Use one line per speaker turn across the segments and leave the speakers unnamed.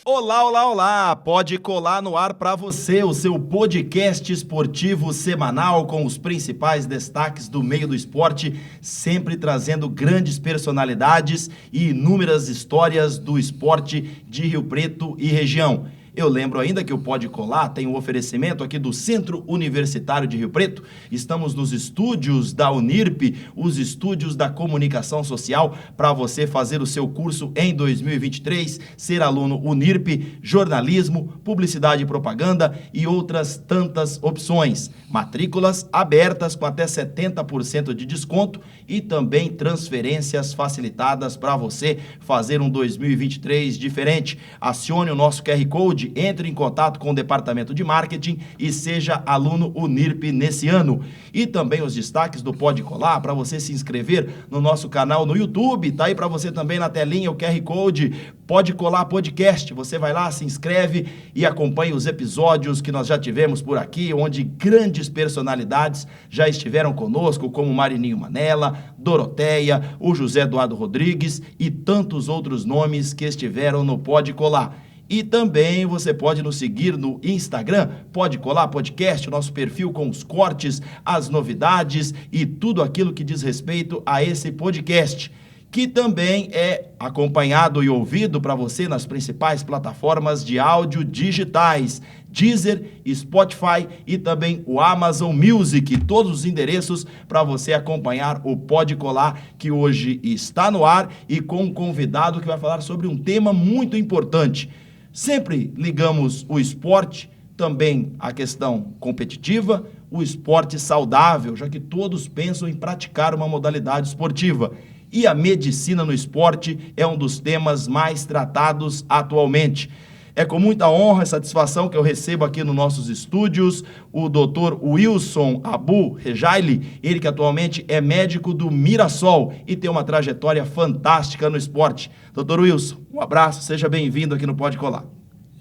Olá, olá, olá! Pode colar no ar para você o seu podcast esportivo semanal com os principais destaques do meio do esporte, sempre trazendo grandes personalidades e inúmeras histórias do esporte de Rio Preto e região. Eu lembro ainda que o Pode Colar tem um oferecimento aqui do Centro Universitário de Rio Preto. Estamos nos estúdios da Unirp, os estúdios da comunicação social, para você fazer o seu curso em 2023, ser aluno Unirp, jornalismo, publicidade e propaganda e outras tantas opções. Matrículas abertas com até 70% de desconto e também transferências facilitadas para você fazer um 2023 diferente. Acione o nosso QR Code, entre em contato com o departamento de marketing e seja aluno Unirp nesse ano. E também os destaques do Pode Colar para você se inscrever no nosso canal no YouTube. Tá aí para você também na telinha o QR Code Pode Colar Podcast. Você vai lá, se inscreve e acompanha os episódios que nós já tivemos por aqui, onde grandes personalidades já estiveram conosco, como Marininho Manella, Doroteia, o José Eduardo Rodrigues e tantos outros nomes que estiveram no Pode Colar. E também você pode nos seguir no Instagram, Pode Colar Podcast, nosso perfil com os cortes, as novidades e tudo aquilo que diz respeito a esse podcast, que também é acompanhado e ouvido para você nas principais plataformas de áudio digitais, Deezer, Spotify e também o Amazon Music, todos os endereços para você acompanhar o Pode Colar, que hoje está no ar e com um convidado que vai falar sobre um tema muito importante. Sempre ligamos o esporte, também a questão competitiva, o esporte saudável, já que todos pensam em praticar uma modalidade esportiva. E a medicina no esporte é um dos temas mais tratados atualmente. É com muita honra e satisfação que eu recebo aqui nos nossos estúdios o Dr. Wilson Abu Rejaile, ele que atualmente é médico do Mirassol e tem uma trajetória fantástica no esporte. Dr. Wilson, um abraço, seja bem-vindo aqui no Pode Colar.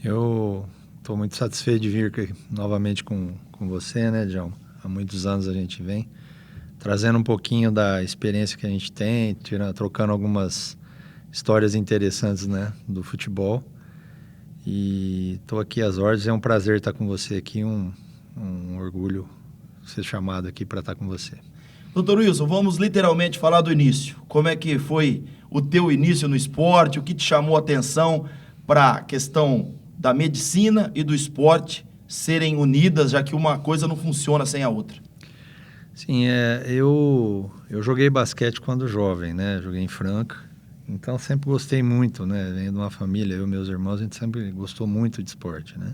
Eu estou muito satisfeito de vir aqui novamente com você, né, João? Há muitos anos a gente vem trazendo um pouquinho da experiência que a gente tem, trocando algumas histórias interessantes, né, do futebol. E estou aqui às ordens, é um prazer estar com você aqui, um orgulho ser chamado aqui para estar com você.
Doutor Wilson, vamos literalmente falar do início. Como é que foi o teu início no esporte, o que te chamou a atenção para a questão da medicina e do esporte serem unidas, já que uma coisa não funciona sem a outra?
Sim, eu joguei basquete quando jovem, né? Joguei em Franca. Então, sempre gostei muito, né? Venho de uma família, eu e meus irmãos, a gente sempre gostou muito de esporte, né?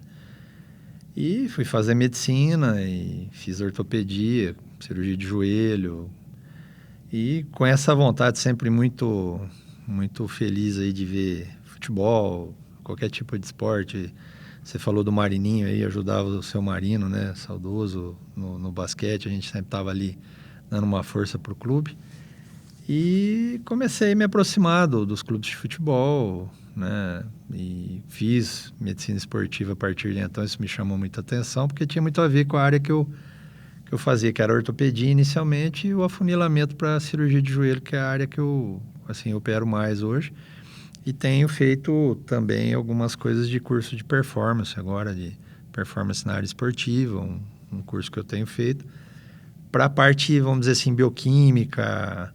E fui fazer medicina e fiz ortopedia, cirurgia de joelho. E com essa vontade sempre muito, muito feliz aí de ver futebol, qualquer tipo de esporte. Você falou do Marininho aí, ajudava o seu Marino, né? Saudoso no basquete, a gente sempre estava ali dando uma força pro clube. E comecei a me aproximar dos clubes de futebol, né? E fiz medicina esportiva a partir de então, isso me chamou muita atenção, porque tinha muito a ver com a área que eu fazia, que era ortopedia inicialmente, e o afunilamento para cirurgia de joelho, que é a área que eu opero mais hoje. E tenho feito também algumas coisas de curso de performance agora, de performance na área esportiva, um curso que eu tenho feito, para a parte, vamos dizer assim, bioquímica,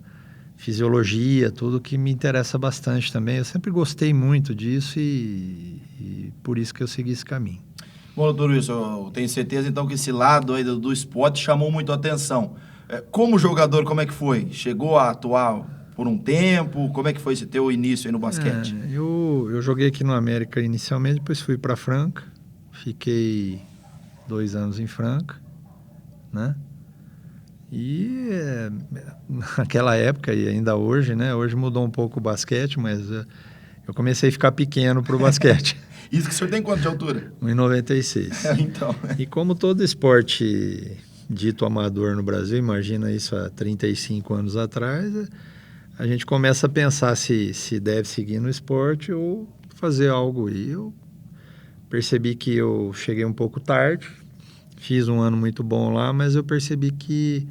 fisiologia, tudo que me interessa bastante também. Eu sempre gostei muito disso e por isso que eu segui esse caminho.
Bom, doutor Wilson, eu tenho certeza então que esse lado aí do esporte chamou muito a atenção. Como jogador, como é que foi? Chegou a atuar por um tempo? Como é que foi esse teu início aí no basquete?
Eu joguei aqui no América inicialmente, depois fui para Franca, fiquei 2 anos em Franca, né? E naquela época, e ainda hoje, né? Hoje mudou um pouco o basquete, mas eu comecei a ficar pequeno para o basquete.
Isso que o senhor tem quanto de altura?
1,96.
Então.
E como todo esporte dito amador no Brasil, imagina isso há 35 anos atrás, a gente começa a pensar se deve seguir no esporte ou fazer algo. E eu percebi que eu cheguei um pouco tarde, fiz um ano muito bom lá, mas eu percebi que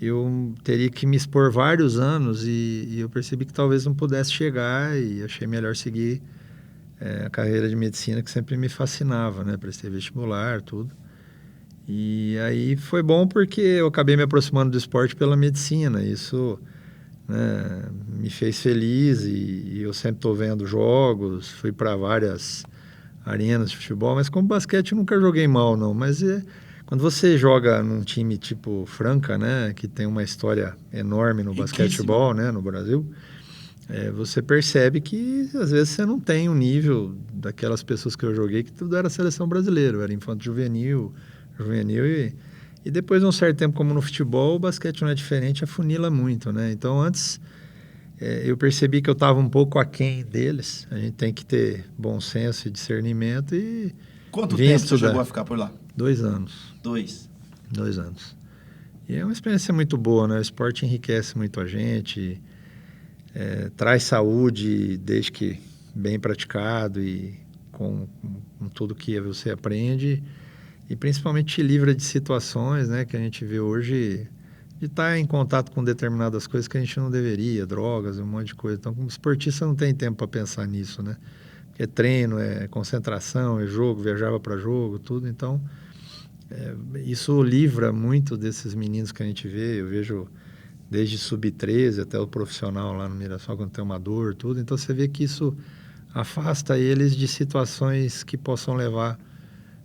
eu teria que me expor vários anos e eu percebi que talvez não pudesse chegar e achei melhor seguir a carreira de medicina que sempre me fascinava, né? Prestei vestibular, tudo. E aí foi bom porque eu acabei me aproximando do esporte pela medicina. Isso, né, me fez feliz e eu sempre estou vendo jogos, fui para várias arenas de futebol, mas como basquete eu nunca joguei mal, não. Mas quando você joga num time tipo Franca, né, que tem uma história enorme no basquetebol, né, no Brasil, você percebe que às vezes você não tem o nível daquelas pessoas que eu joguei, que tudo era seleção brasileira, era infanto juvenil e depois de um certo tempo, como no futebol, o basquete não é diferente, afunila muito, né? Então antes eu percebi que eu estava um pouco aquém deles, a gente tem que ter bom senso e discernimento e
Quanto
vim
tempo
estudar.
você chegou a ficar por lá?
2 anos.
2
anos. E é uma experiência muito boa, né? O esporte enriquece muito a gente, traz saúde, desde que bem praticado e com tudo que você aprende. E principalmente te livra de situações, né, que a gente vê hoje, de estar em contato com determinadas coisas que a gente não deveria, drogas, um monte de coisa. Então, como esportista, não tem tempo para pensar nisso, né? É treino, é concentração, é jogo, viajava para jogo, tudo. Então, isso livra muito desses meninos que a gente vê. Eu vejo desde sub-13 até o profissional lá no Mirassol, quando tem uma dor, tudo. Então, você vê que isso afasta eles de situações que possam levar,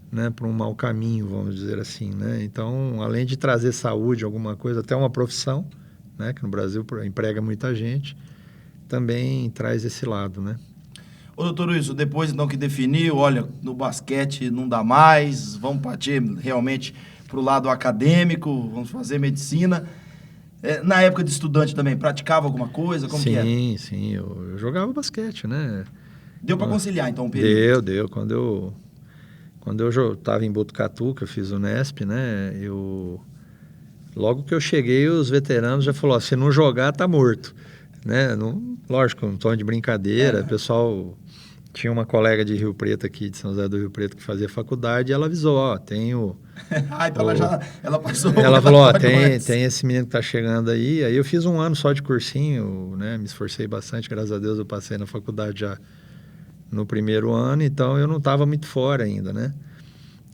né, para um mau caminho, vamos dizer assim, né? Então, além de trazer saúde, alguma coisa, até uma profissão, né, que no Brasil emprega muita gente, também traz esse lado, né?
Ô, doutor Wilson, depois então que definiu, olha, no basquete não dá mais, vamos partir realmente para o lado acadêmico, vamos fazer medicina. Na época de estudante também, praticava alguma coisa? Como que era?
Sim, eu jogava basquete, né?
Deu para conciliar, então, um período?
Deu. Quando eu estava em Botucatu, que eu fiz o Nesp, né? Logo que eu cheguei, os veteranos já falaram, se não jogar, tá morto. Né? Não, lógico, um tom de brincadeira. O pessoal tinha uma colega de Rio Preto aqui, de São José do Rio Preto, que fazia faculdade, e ela avisou, tenho...
então ela passou...
Ela falou, tem esse menino que tá chegando aí. Aí eu fiz um ano só de cursinho, né? Me esforcei bastante, graças a Deus eu passei na faculdade já no primeiro ano, então eu não estava muito fora ainda, né?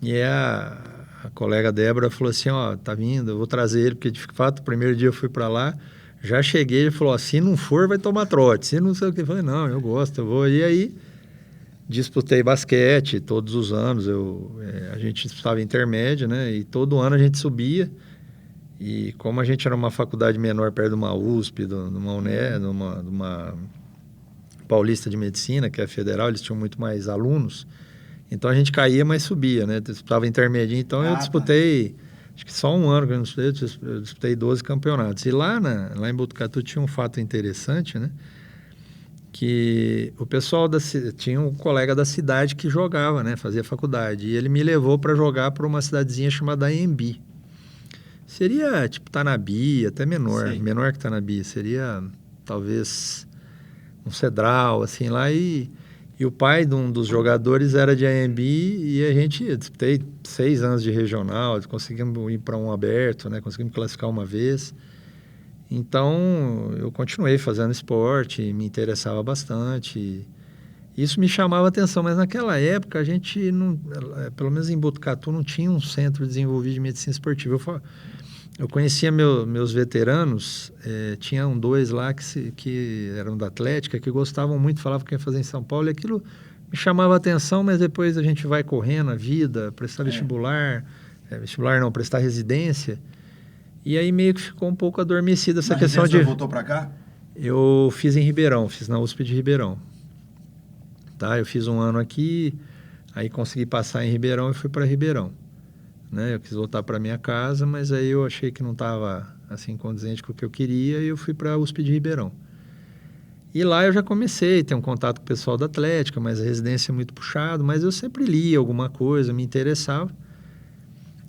E a colega Débora falou assim, ó, tá vindo, eu vou trazer ele, porque de fato o primeiro dia eu fui para lá, já cheguei, ele falou, ó, se não for vai tomar trote, se não sei o que, eu falei, não, eu gosto, eu vou. E aí disputei basquete todos os anos, a gente disputava intermédio, né? E todo ano a gente subia, e como a gente era uma faculdade menor perto de uma USP, de uma UNE, de uma Paulista de Medicina, que é federal, eles tinham muito mais alunos, então a gente caía, mas subia, né? Disputava intermedinho, então eu disputei, acho que só um ano que eu não disputei, eu disputei 12 campeonatos. E lá em Botucatu tinha um fato interessante, né? Que o pessoal tinha um colega da cidade que jogava, né? Fazia faculdade, e ele me levou para jogar para uma cidadezinha chamada Anhembi. Seria tipo Tanabi, até menor que Tanabi, seria talvez um Cedral, assim, lá, e o pai de um dos jogadores era de Anhembi, e a gente disputei 6 anos de regional, conseguimos ir para um aberto, né? Conseguimos classificar uma vez. Então, eu continuei fazendo esporte, me interessava bastante. Isso me chamava atenção, mas naquela época a gente, não, pelo menos em Botucatu, não tinha um centro desenvolvido de medicina esportiva. Eu conhecia meus veteranos, tinham 2 lá que eram da Atlética, que gostavam muito, falavam que ia fazer em São Paulo, e aquilo me chamava atenção, mas depois a gente vai correndo a vida, prestar vestibular, prestar residência, e aí meio que ficou um pouco adormecida essa questão de...
Você voltou para cá?
Eu fiz em Ribeirão, fiz na USP de Ribeirão. Tá? Eu fiz um ano aqui, aí consegui passar em Ribeirão e fui para Ribeirão. Né? Eu quis voltar para minha casa, mas aí eu achei que não estava assim condizente com o que eu queria e eu fui para a USP de Ribeirão. E lá eu já comecei a ter um contato com o pessoal da Atlética, mas a residência é muito puxado, mas eu sempre lia alguma coisa, me interessava.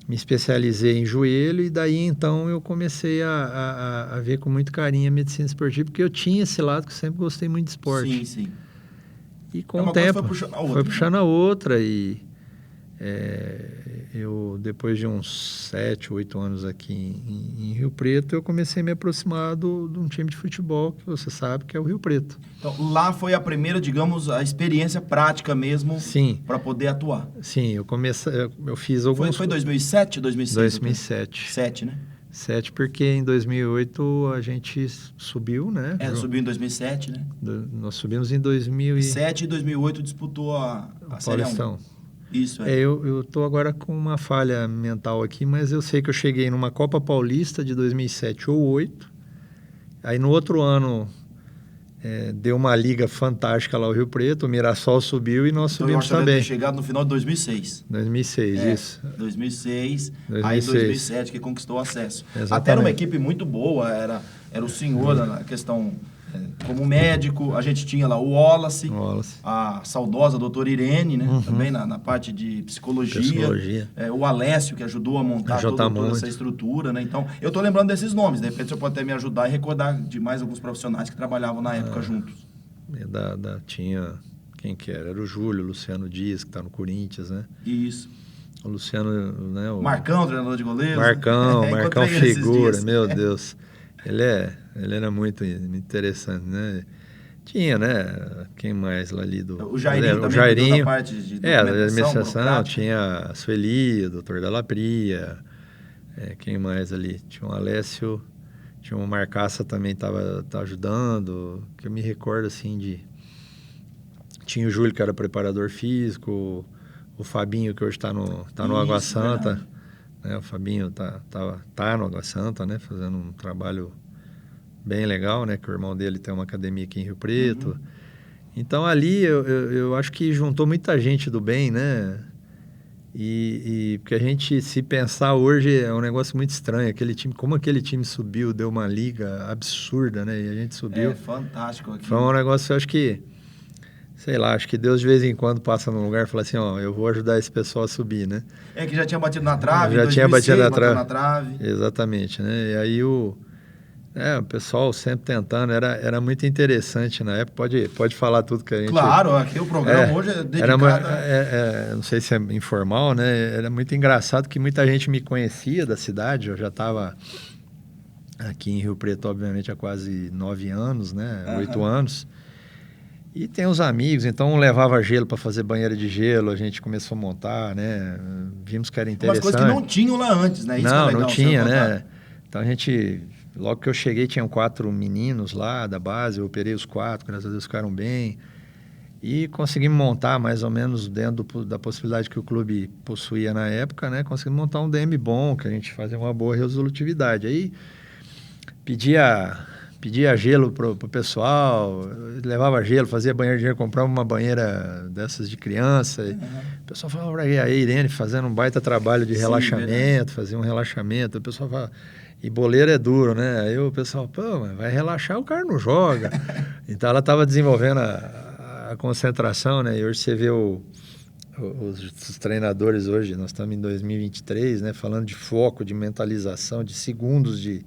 Me especializei em joelho e daí então eu comecei a ver com muito carinho a medicina esportiva, porque eu tinha esse lado que eu sempre gostei muito de esporte.
Sim.
E com o tempo foi puxando a outra e Eu, depois de uns 7, 8 anos aqui em Rio Preto, eu comecei a me aproximar de um time de futebol que você sabe que é o Rio Preto.
Então, lá foi a primeira, digamos, a experiência prática mesmo para poder atuar.
Sim, eu fiz alguns...
Foi 2007 ou 2006?
2007.
7, né?
7, porque em 2008 a gente subiu, né?
Subiu em 2007, né?
Nós subimos em 2007
e 2008 disputou a Série
Paulistão.
1. Isso,
eu tô agora com uma falha mental aqui, mas eu sei que eu cheguei numa Copa Paulista de 2007 ou 2008. Aí no outro ano deu uma liga fantástica lá o Rio Preto, o Mirassol subiu e nós subimos também.
Deve ter chegado no final de 2006.
2006, isso.
2006, aí 2007 que conquistou o acesso.
Exatamente.
Até era uma equipe muito boa, era o senhor na questão... Como médico, a gente tinha lá o Wallace. A saudosa doutora Irene, né? Também na parte de psicologia. O Alessio, que ajudou a montar toda essa estrutura, né? Então, eu tô lembrando desses nomes. De repente, você pode até me ajudar e recordar de mais alguns profissionais que trabalhavam na época juntos.
Tinha... Quem que era? Era o Júlio, o Luciano Dias, que tá no Corinthians, né?
Isso.
O Luciano, né?
Marcão, treinador de goleiros.
Marcão figura, meu Deus. Ele era muito interessante, né? Tinha, né? Quem mais lá ali do...
O Jairinho também,
Jairinho,
da parte de
da administração, tinha a Sueli, o doutor Dalla Pria, quem mais ali? Tinha o Alessio, tinha o Marcaça também tá ajudando, que eu me recordo assim tinha o Júlio, que era preparador físico, o Fabinho, que hoje tá no Água Santa, né? O Fabinho tá no Água Santa, né? Fazendo um trabalho bem legal, né? Que o irmão dele tem uma academia aqui em Rio Preto. Então, ali, eu acho que juntou muita gente do bem, né? E porque a gente, se pensar hoje, é um negócio muito estranho. Como aquele time subiu, deu uma liga absurda, né? E a gente subiu.
É fantástico aqui.
Foi um negócio, eu acho que... Sei lá, acho que Deus de vez em quando passa num lugar e fala assim, eu vou ajudar esse pessoal a subir, né?
Que já tinha batido na trave,
tinha batido
na trave.
Exatamente, né? E aí o pessoal sempre tentando, era muito interessante na época, pode falar tudo que a gente...
Claro, aqui o programa hoje é dedicado...
não sei se é informal, né? Era muito engraçado que muita gente me conhecia da cidade, eu já estava aqui em Rio Preto, obviamente, há quase 9 anos, né? 8 anos. E tem os amigos, então levava gelo para fazer banheira de gelo, a gente começou a montar, né? Vimos que era interessante.
Umas coisas que não tinham lá antes, né? Isso
não,
é legal,
não tinha, né? Então a gente, logo que eu cheguei, tinham 4 meninos lá da base, eu operei os 4, graças a Deus ficaram bem. E conseguimos montar mais ou menos dentro da possibilidade que o clube possuía na época, né? Conseguimos montar um DM bom, que a gente fazia uma boa resolutividade. Aí pedia gelo pro pessoal, levava gelo, fazia banheiro de gelo, comprava uma banheira dessas de criança. O pessoal falava, aí a Irene fazendo um baita trabalho de relaxamento, fazia um relaxamento. O pessoal fala, e boleiro é duro, né? Aí o pessoal, mas vai relaxar, o cara não joga. Então ela estava desenvolvendo a concentração, né? E hoje você vê os treinadores hoje, nós estamos em 2023, né? Falando de foco, de mentalização, de segundos de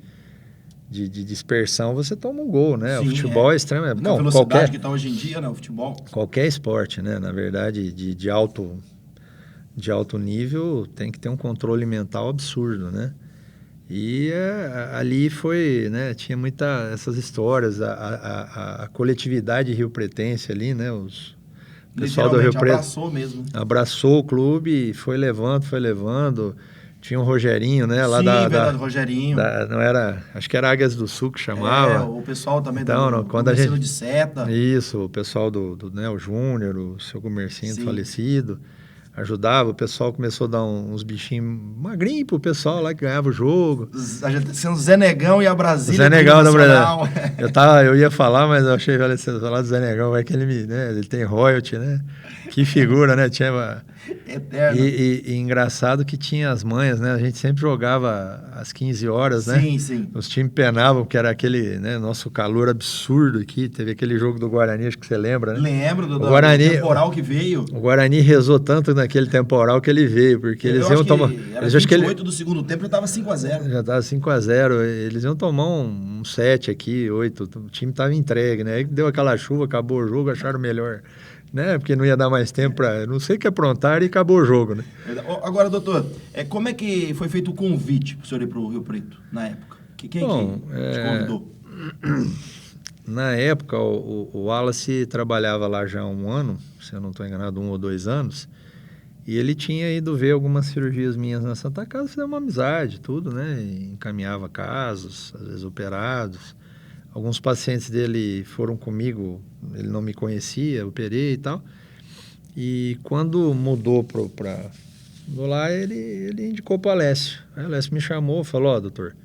dispersão, você toma um gol, né?
Sim,
o futebol é extremamente...
A velocidade que está hoje em dia, né? O futebol.
Qualquer esporte, né? Na verdade, de alto nível, tem que ter um controle mental absurdo, né? E ali foi, né? Tinha essas histórias, a coletividade riopretense ali, né? O pessoal do Rio Preto
abraçou mesmo.
Abraçou o clube, foi levando... Tinha um Rogerinho, né? Lá
verdade, Rogerinho.
Não era, acho que era Águias do Sul que chamava.
O pessoal também
quando a gente,
de Seta.
Isso, o pessoal né, o Júnior, o seu Comercinho falecido, ajudava. O pessoal começou a dar uns bichinhos magrinhos pro pessoal lá que ganhava o jogo.
A gente sendo Zé Negão e a Brasília.
Zé Negão da Brasília. Eu ia falar, mas eu achei que falar do Zé Negão, vai que ele tem royalty, né? Que figura, né? Tinha...
Eterno.
E engraçado que tinha as manhas, né? A gente sempre jogava às 15 horas, né?
Sim.
Os times penavam, que era aquele, né? Nosso calor absurdo aqui. Teve aquele jogo do Guarani, acho que você lembra, né?
Lembro do temporal que veio.
O Guarani rezou tanto naquele temporal que ele veio, porque eles iam tomar...
Era 28 do segundo tempo, já estava 5-0.
Já estava 5-0. Eles iam tomar um 7 aqui, 8. O time estava entregue, né? Aí deu aquela chuva, acabou o jogo, acharam melhor né? Porque não ia dar mais tempo para... Não sei o que aprontar e acabou o jogo, né?
Agora, doutor, como é que foi feito o convite para o senhor ir para o Rio Preto, na época? Quem
Bom,
te convidou?
Na época, o Wallace trabalhava lá já há um ano, se eu não estou enganado, 1 ou 2 anos, e ele tinha ido ver algumas cirurgias minhas na Santa Casa, fizemos uma amizade, tudo, né? E encaminhava casos, às vezes operados. Alguns pacientes dele foram comigo, ele não me conhecia, operei e tal. E quando mudou para lá, ele indicou para o Alessio. Aí o Alessio me chamou, falou, ó, doutor,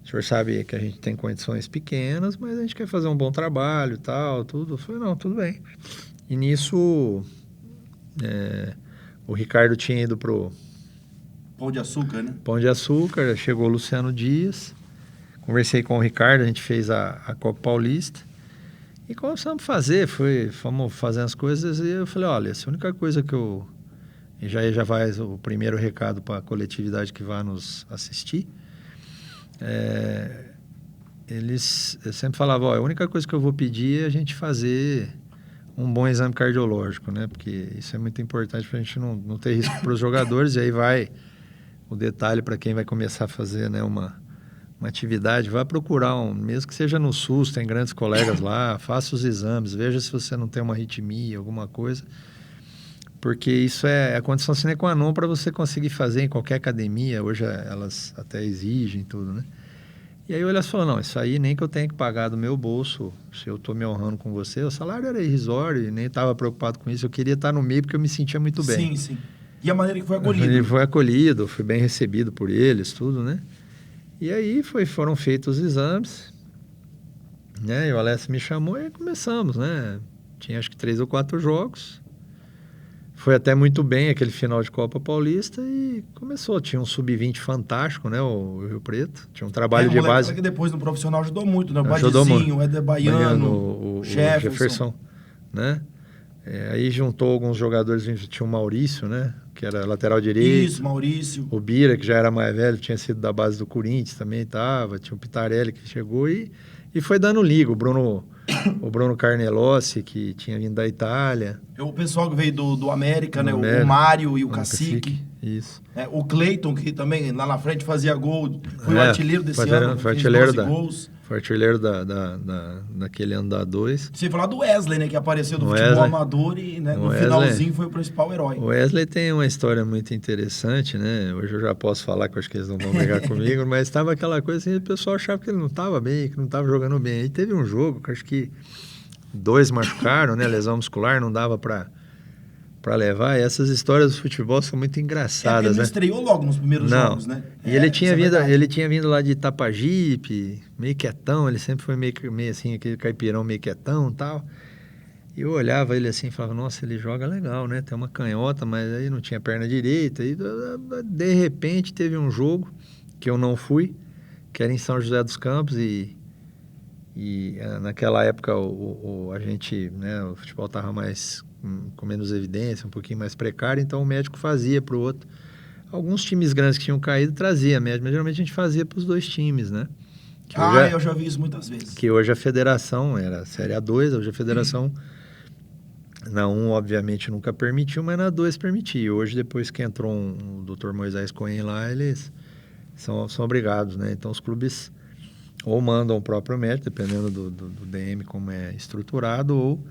o senhor sabe que a gente tem condições pequenas, mas a gente quer fazer um bom trabalho e tal, tudo. Eu falei, não, tudo bem. E nisso, o Ricardo tinha ido pro
Pão de Açúcar, né?
Pão de Açúcar, chegou o Luciano Dias, conversei com o Ricardo, a gente fez a Copa Paulista e começamos a fazer, fomos fazendo as coisas e eu falei, olha, essa é a única coisa que eu... E já vai o primeiro recado para a coletividade que vai nos assistir. Eu sempre falava, ó, a única coisa que eu vou pedir é a gente fazer um bom exame cardiológico, né? Porque isso é muito importante para a gente não ter risco para os jogadores. E aí vai o detalhe para quem vai começar a fazer, né, uma atividade, vai procurar mesmo que seja no SUS, tem grandes colegas lá, faça os exames, veja se você não tem uma arritmia, alguma coisa, porque isso é a condição sine qua non para você conseguir fazer em qualquer academia. Hoje elas até exigem tudo, né? E aí o Elias falou, não, isso aí nem que eu tenha que pagar do meu bolso, se eu estou me honrando com você, o salário era irrisório e nem estava preocupado com isso, eu queria estar no meio porque eu me sentia muito bem.
Sim, sim. E a maneira que foi acolhido?
Ele foi acolhido, fui bem recebido por eles, tudo, né? E aí foram feitos os exames, né? E o Alessio me chamou e começamos, né? Tinha acho que 3 ou 4 jogos. Foi até muito bem aquele final de Copa Paulista e começou. Tinha um sub-20 fantástico, né? O Rio Preto. Tinha um trabalho de base.
Que depois no profissional ajudou muito, né? O
Ajudou
Badizinho,
muito.
o Éder Baiano,
o
Jefferson,
né? Aí juntou alguns jogadores, tinha o Maurício, né? Que era lateral direito.
Isso, Maurício.
O Bira, que já era mais velho, tinha sido da base do Corinthians, também estava. Tinha o Pitarelli, que chegou e foi dando liga. O Bruno Carnelossi, que tinha vindo da Itália.
O pessoal que veio do América, né?
América.
O Mário e o Cacique.
Isso.
O Cleiton, que também lá na frente fazia gol. Foi o artilheiro desse ano.
Foi artilheiro daquele ano da 2.
Você falar do Wesley, né? Que apareceu do futebol amador e, né, no finalzinho foi o principal herói.
O Wesley tem uma história muito interessante, né? Hoje eu já posso falar, que eu acho que eles não vão brigar comigo, mas estava aquela coisa assim, o pessoal achava que ele não estava bem, que não estava jogando bem. Aí teve um jogo que acho que 2 machucaram, né? Lesão muscular, não dava para levar. E essas histórias do futebol são muito engraçadas,
ele
né?
não estreou logo nos primeiros jogos, né?
E ele tinha vindo lá de Itapajipe, meio quietão, ele sempre foi meio assim, aquele caipirão meio quietão e tal. E eu olhava ele assim e falava, nossa, ele joga legal, né? Tem uma canhota, mas aí não tinha perna direita. E de repente teve um jogo que eu não fui, que era em São José dos Campos e naquela época a gente, né, o futebol estava mais com menos evidência, um pouquinho mais precário, então o médico fazia para o outro. Alguns times grandes que tinham caído trazia médico, mas geralmente a gente fazia para os 2 times, né?
Eu já vi isso muitas vezes.
Que hoje a federação era Série A2, hoje a federação na 1 obviamente nunca permitiu, mas na 2 permitia. Hoje, depois que entrou o Dr. Moisés Cohen lá, eles são obrigados, né? Então os clubes ou mandam o próprio médico, dependendo do DM como é estruturado, ou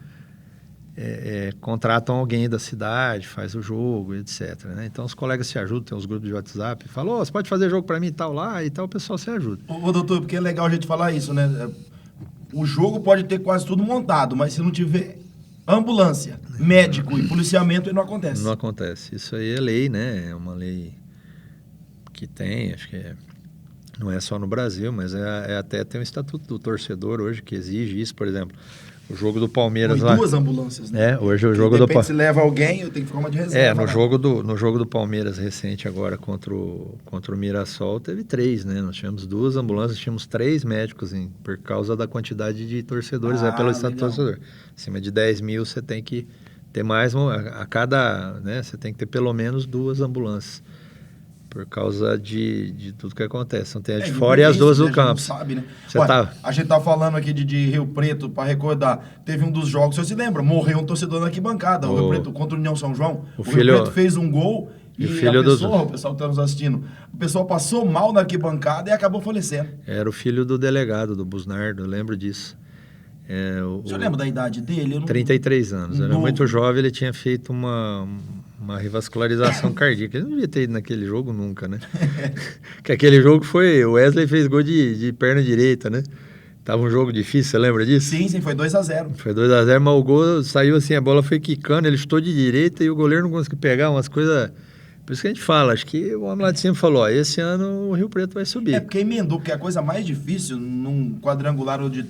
contratam alguém da cidade, faz o jogo, etc, né? Então os colegas se ajudam, tem os grupos de WhatsApp, falam, você pode fazer jogo para mim e tal lá, e tal, o pessoal se ajuda.
Ô, doutor, porque é legal a gente falar isso, né? O jogo pode ter quase tudo montado, mas se não tiver ambulância, médico e policiamento, ele não acontece.
Não acontece. Isso aí é lei, né? É uma lei que tem, acho que não é só no Brasil, mas até tem um estatuto do torcedor hoje que exige isso, por exemplo. O jogo do Palmeiras lá...
2 ambulâncias, né?
Hoje o jogo do Palmeiras...
se leva alguém, eu tenho que ficar uma de reserva.
No jogo do Palmeiras recente agora contra o Mirassol, teve 3, né? Nós tivemos 2 ambulâncias, tínhamos 3 médicos por causa da quantidade de torcedores, pelo estatuto do torcedor. Acima de 10 mil você tem que ter mais, a cada, né? Você tem que ter pelo menos 2 ambulâncias Por causa de tudo que acontece. Então tem a de
É,
fora e as duas do
né? A gente não
campo.
sabe, né?
Você
Ué,
tá...
a gente tá falando aqui de Rio Preto, para recordar. Teve um dos jogos, você se lembra? Morreu um torcedor na arquibancada, o Rio Preto contra o União São João.
O
Rio
filho...
Preto fez um gol
E o
e
filho
a
do...
pessoa, o pessoal que está nos assistindo, o pessoal passou mal na arquibancada e acabou falecendo.
Era o filho do delegado, do Busnardo, eu lembro disso.
O senhor lembra da idade dele? Eu não...
33 anos, era
Novo.
muito jovem, ele tinha feito uma revascularização cardíaca. Ele não devia ter ido naquele jogo nunca, né? Que aquele jogo foi... O Wesley fez gol de perna direita, né? Tava um jogo difícil, você lembra disso?
Sim, foi 2-0.
Foi 2-0, mas o gol saiu assim, a bola foi quicando, ele chutou de direita e o goleiro não conseguiu pegar umas coisas... Por isso que a gente fala, acho que o homem lá de cima falou, ó, esse ano o Rio Preto vai subir.
É porque emendou, porque a coisa mais difícil num quadrangular onde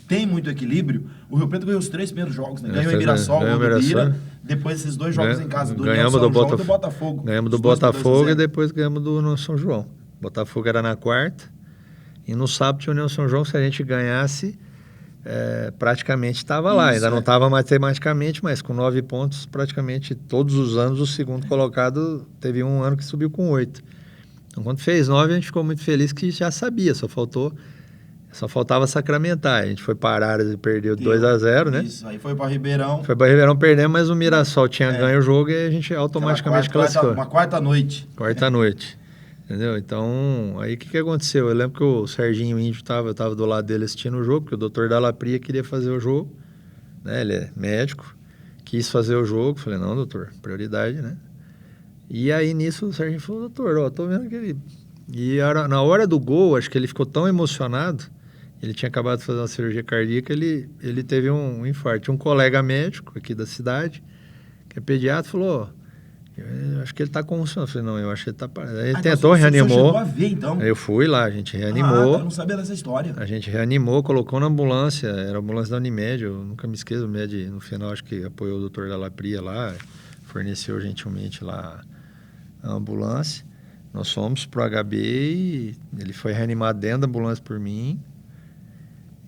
tem muito equilíbrio, o Rio Preto ganhou os 3 primeiros jogos, né? Ganhou em Mirassol,
ganhou
o do Bira,
Mirassol.
depois esses 2 jogos em casa, do
Ganhamos
União São
do
João e do Botafogo.
Ganhamos do
Os dois por
Botafogo
2-0.
e depois ganhamos do União São João. Botafogo era na quarta e no sábado tinha União São João, se a gente ganhasse, praticamente estava lá. Ainda não estava matematicamente, mas com 9 pontos, praticamente todos os anos o segundo colocado teve um ano que subiu com 8. Então quando fez 9 a gente ficou muito feliz que já sabia, só faltava sacramentar. A gente foi parar e perdeu 2-0, né?
Isso, aí foi para Ribeirão.
Foi para Ribeirão perder, mas o Mirassol tinha ganho o jogo e a gente automaticamente classificou.
Uma quarta noite.
Quarta noite. Entendeu? Então, aí o que aconteceu? Eu lembro que o Serginho Índio eu tava do lado dele assistindo o jogo, porque o doutor Dalapria queria fazer o jogo, né? Ele é médico, quis fazer o jogo. Falei, não, doutor, prioridade, né? E aí nisso o Serginho falou, doutor, ó, tô vendo que ele... E na hora do gol, acho que ele ficou tão emocionado, ele tinha acabado de fazer uma cirurgia cardíaca, ele teve um infarto. Um colega médico aqui da cidade, que é pediatra, falou, eu acho que ele está convulsionando. Eu falei, não, eu acho que ele está... Ele tentou, reanimou.
Você chegou a ver, então?
Eu fui lá, a gente reanimou.
Eu não sabia dessa história.
A gente reanimou, colocou na ambulância, era a ambulância da Unimed, eu nunca me esqueço, o Unimed, no final, acho que apoiou o doutor Dalapria lá, forneceu gentilmente lá a ambulância. Nós fomos pro HB e ele foi reanimado dentro da ambulância por mim.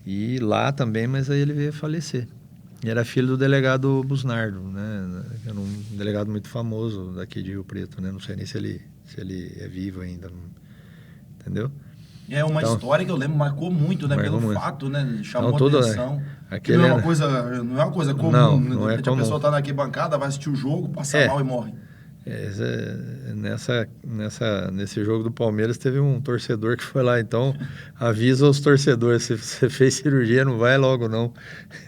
E lá também, mas aí ele veio a falecer. E era filho do delegado Busnardo, né? Era um delegado muito famoso daqui de Rio Preto, né? Não sei nem se ele é vivo ainda, entendeu?
É uma história que eu lembro, marcou muito, né? Pelo fato, né? Chamou atenção.
Não
é uma coisa comum.
Não é
a
comum.
pessoa tá na arquibancada, vai assistir o jogo, passa mal e morre.
Nesse jogo do Palmeiras teve um torcedor que foi lá, então avisa os torcedores, se você fez cirurgia, não vai logo não.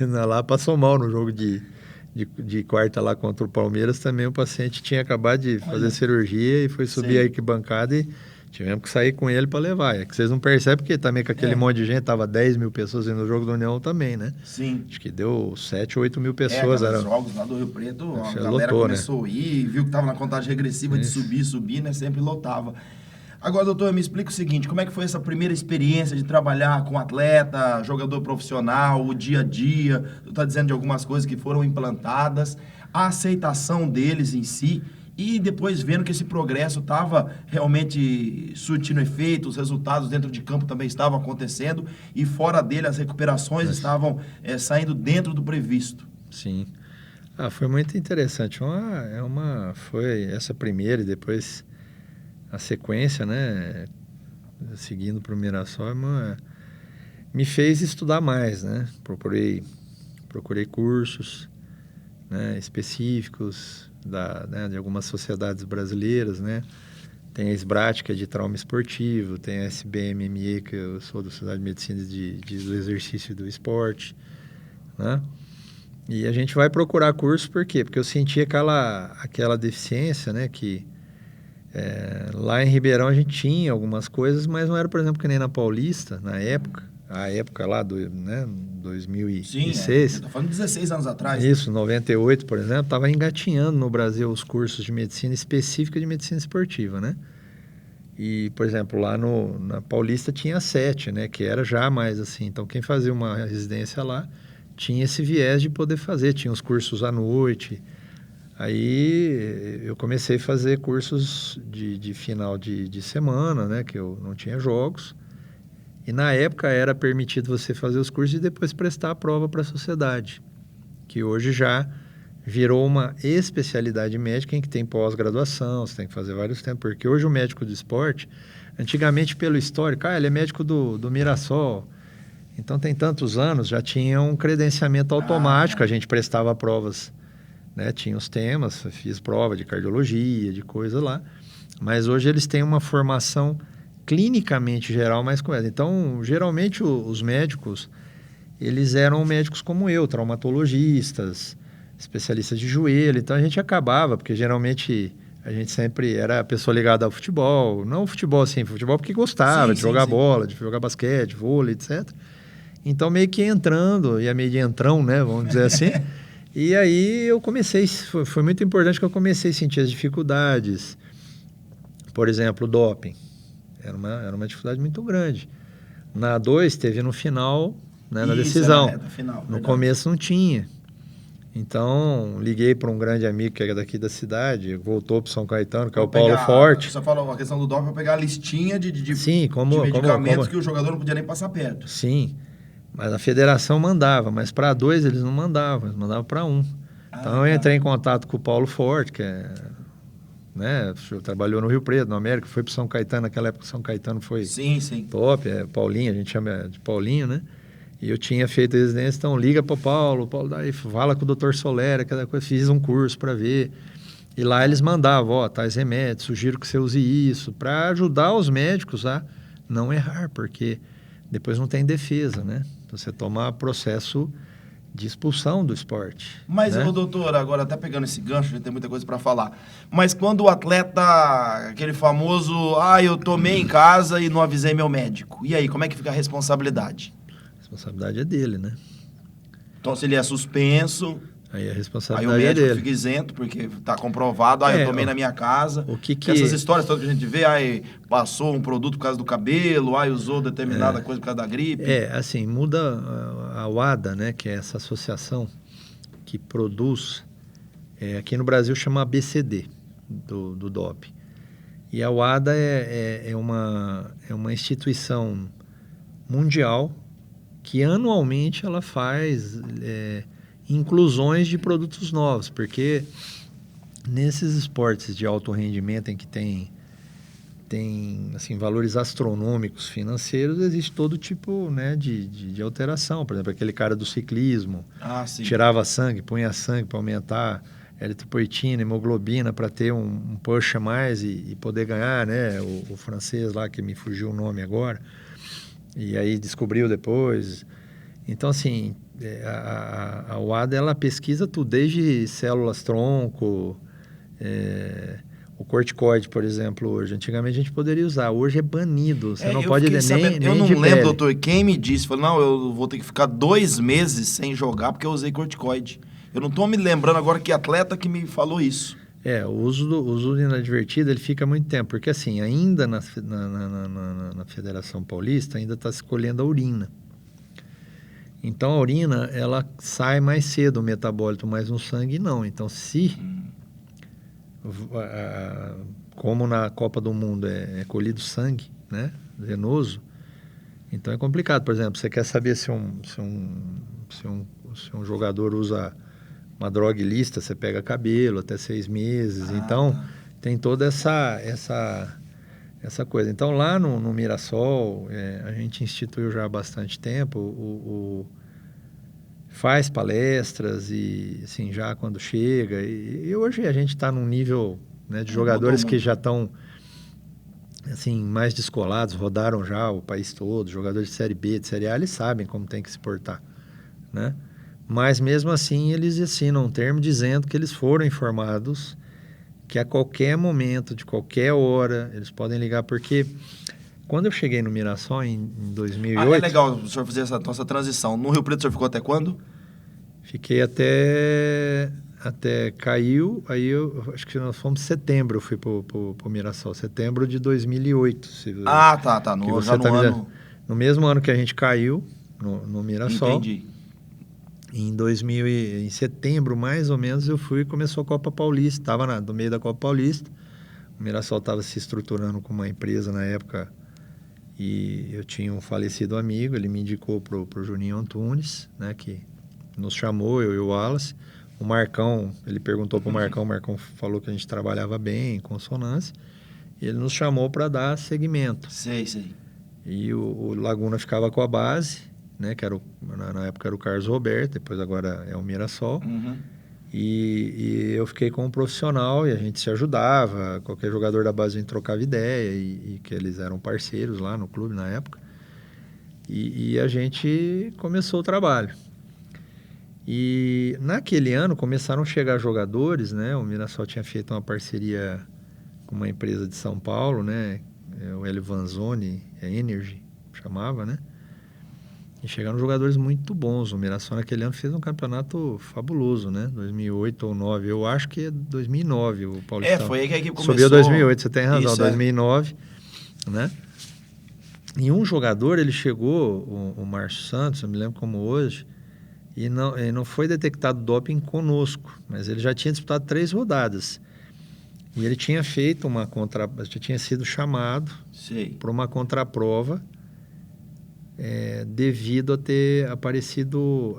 Lá passou mal no jogo de quarta lá contra o Palmeiras, também o paciente tinha acabado de fazer cirurgia e foi subir a arquibancada e tivemos que sair com ele para levar. É que vocês não percebem, porque também com aquele monte de gente, tava 10 mil pessoas no jogo da União também, né?
Sim.
Acho que deu 7, 8 mil pessoas.
Os jogos lá do Rio Preto, a galera
lotou,
começou a ir, viu que tava na contagem regressiva de subir, né? Sempre lotava. Agora, doutor, me explica o seguinte, como é que foi essa primeira experiência de trabalhar com atleta, jogador profissional, o dia a dia? Tu tá dizendo de algumas coisas que foram implantadas, a aceitação deles em si, e depois vendo que esse progresso estava realmente surtindo efeito, os resultados dentro de campo também estavam acontecendo, e fora dele as recuperações estavam saindo dentro do previsto.
Sim. Foi muito interessante. Foi essa primeira e depois a sequência, né? Seguindo para o Mirassol, me fez estudar mais, né? Procurei cursos, né, específicos de algumas sociedades brasileiras, né? Tem a SBRAT, que é de trauma esportivo, tem a SBMME, que eu sou da Sociedade de Medicina do Exercício e do Esporte, né? E a gente vai procurar curso, por quê? Porque eu senti aquela deficiência, né? Que lá em Ribeirão a gente tinha algumas coisas, mas não era, por exemplo, que nem na Paulista, na época, a época lá, 2006.
Sim, estou falando de 16 anos atrás.
Isso, 98, por exemplo, estava engatinhando no Brasil os cursos de medicina específica de medicina esportiva, né? E, por exemplo, lá na Paulista tinha 7, né? Que era já mais assim. Então, quem fazia uma residência lá tinha esse viés de poder fazer. Tinha os cursos à noite. Aí eu comecei a fazer cursos de final de semana, né? Que eu não tinha jogos. E na época era permitido você fazer os cursos e depois prestar a prova para a sociedade, que hoje já virou uma especialidade médica em que tem pós-graduação, você tem que fazer vários tempos, porque hoje o médico do esporte, antigamente pelo histórico, ele é médico do Mirassol, então tem tantos anos, já tinha um credenciamento automático, a gente prestava provas, né? Tinha os temas, fiz prova de cardiologia, de coisa lá, mas hoje eles têm uma formação clinicamente geral mais correta. Então, geralmente os médicos, eles eram médicos como eu, traumatologistas, especialistas de joelho, então a gente acabava, porque geralmente a gente sempre era a pessoa ligada ao futebol, não o futebol assim, futebol porque gostava de jogar bola, de jogar basquete, vôlei, etc. Então meio que entrando, ia meio de entrão, né, vamos dizer assim, e aí eu comecei, foi muito importante que eu comecei a sentir as dificuldades, por exemplo, o doping, era uma dificuldade muito grande. Na A2 teve no final, né, na decisão,
final,
no começo não tinha. Então, liguei para um grande amigo que é daqui da cidade, voltou para São Caetano, que é o Paulo Forte.
Você falou a questão do doping para pegar a listinha de
Sim,
de medicamentos que o jogador não podia nem passar perto.
Sim, mas a federação mandava, mas para A2 eles não mandavam, eles mandavam para um. Então eu entrei em contato com o Paulo Forte, que né, trabalhou no Rio Preto, no América, foi para São Caetano, naquela época São Caetano foi top, Paulinho, a gente chama de Paulinho, né? E eu tinha feito residência, então liga para o Paulo, daí fala com o Dr. Solera, aquela coisa, fiz um curso para ver. E lá eles mandavam, tais remédios, sugiro que você use isso, para ajudar os médicos a não errar, porque depois não tem defesa, né? Você toma processo de expulsão do esporte.
Mas,
né?
Doutor, agora até pegando esse gancho, a gente tem muita coisa para falar. Mas quando o atleta, aquele famoso, eu tomei em casa e não avisei meu médico. E aí, como é que fica a responsabilidade?
A responsabilidade é dele, né?
Então, se ele é suspenso,
aí a responsabilidade
aí o médico
é dele.
fica isento, porque está comprovado, eu tomei na minha casa. Essas histórias todas que a gente vê, passou um produto por causa do cabelo, usou determinada coisa por causa da gripe.
Assim, muda a WADA, né, que é essa associação que produz, aqui no Brasil chama ABCD, do doping. E a WADA é uma instituição mundial que anualmente ela faz inclusões de produtos novos, porque nesses esportes de alto rendimento em que tem assim, valores astronômicos financeiros, existe todo tipo, né, de alteração. Por exemplo, aquele cara do ciclismo, tirava sangue, punha sangue para aumentar eritropoetina, hemoglobina, para ter um push a mais e poder ganhar, né? O francês lá, que me fugiu o nome agora, e aí descobriu depois. Então, assim, a WADA, ela pesquisa tudo, desde células-tronco, o corticoide, por exemplo, hoje. Antigamente a gente poderia usar, hoje é banido. Você não pode nem
eu não
de
lembro,
pele.
doutor, quem me disse, falou, não, eu vou ter que ficar 2 meses sem jogar porque eu usei corticoide. Eu não estou me lembrando agora que atleta que me falou isso.
O uso inadvertido, ele fica muito tempo, porque assim, ainda na Federação Paulista, ainda está se colhendo a urina. Então a urina, ela sai mais cedo, o metabólito, mas no sangue não. Então como na Copa do Mundo é colhido sangue, né, venoso, então é complicado. Por exemplo, você quer saber se um jogador usa uma droga ilícita, você pega cabelo até 6 meses. Então tem toda essa coisa. Então lá no Mirassol, a gente instituiu já há bastante tempo, faz palestras e assim, já quando chega, e hoje a gente está num nível, né, de jogadores que já estão assim, mais descolados, rodaram já o país todo, jogadores de Série B, de Série A, eles sabem como tem que se portar, né? Mas mesmo assim eles assinam um termo dizendo que eles foram informados que a qualquer momento, de qualquer hora, eles podem ligar, porque quando eu cheguei no Mirassol em 2008...
é legal o senhor fazer essa nossa transição. No Rio Preto o senhor ficou até quando?
Fiquei até caiu, aí eu acho que nós fomos em setembro, eu fui pro Mirassol, setembro de 2008.
Tá,
no mesmo ano que a gente caiu no Mirassol.
Entendi.
Em setembro, mais ou menos, começou a Copa Paulista, estava no meio da Copa Paulista, o Mirassol estava se estruturando com uma empresa na época, e eu tinha um falecido amigo, ele me indicou pro Juninho Antunes, né, que nos chamou, eu e o Wallace. O Marcão, ele perguntou pro Marcão, o Marcão falou que a gente trabalhava bem, em consonância, e ele nos chamou para dar seguimento.
Sei.
E o Laguna ficava com a base, né, que era na época era o Carlos Roberto, depois agora é o Mirassol. E eu fiquei com um profissional e a gente se ajudava, qualquer jogador da base a gente trocava ideia, e que eles eram parceiros lá no clube na época. E a gente começou o trabalho. E naquele ano começaram a chegar jogadores, né? O Mirassol tinha feito uma parceria com uma empresa de São Paulo, né? O Hélio Vanzoni, Energy, chamava, né? E chegaram jogadores muito bons. O Mirassol naquele ano fez um campeonato fabuloso, né? 2008 ou 2009. Eu acho que é 2009 o Paulistão.
Foi aí que a equipe começou.
Subiu 2008, você tem razão,
Isso,
2009, né? E um jogador, ele chegou, o Márcio Santos, eu me lembro como hoje, e não foi detectado doping conosco, mas ele já tinha disputado 3 rodadas. E ele tinha feito já tinha sido chamado para uma contraprova, devido a ter aparecido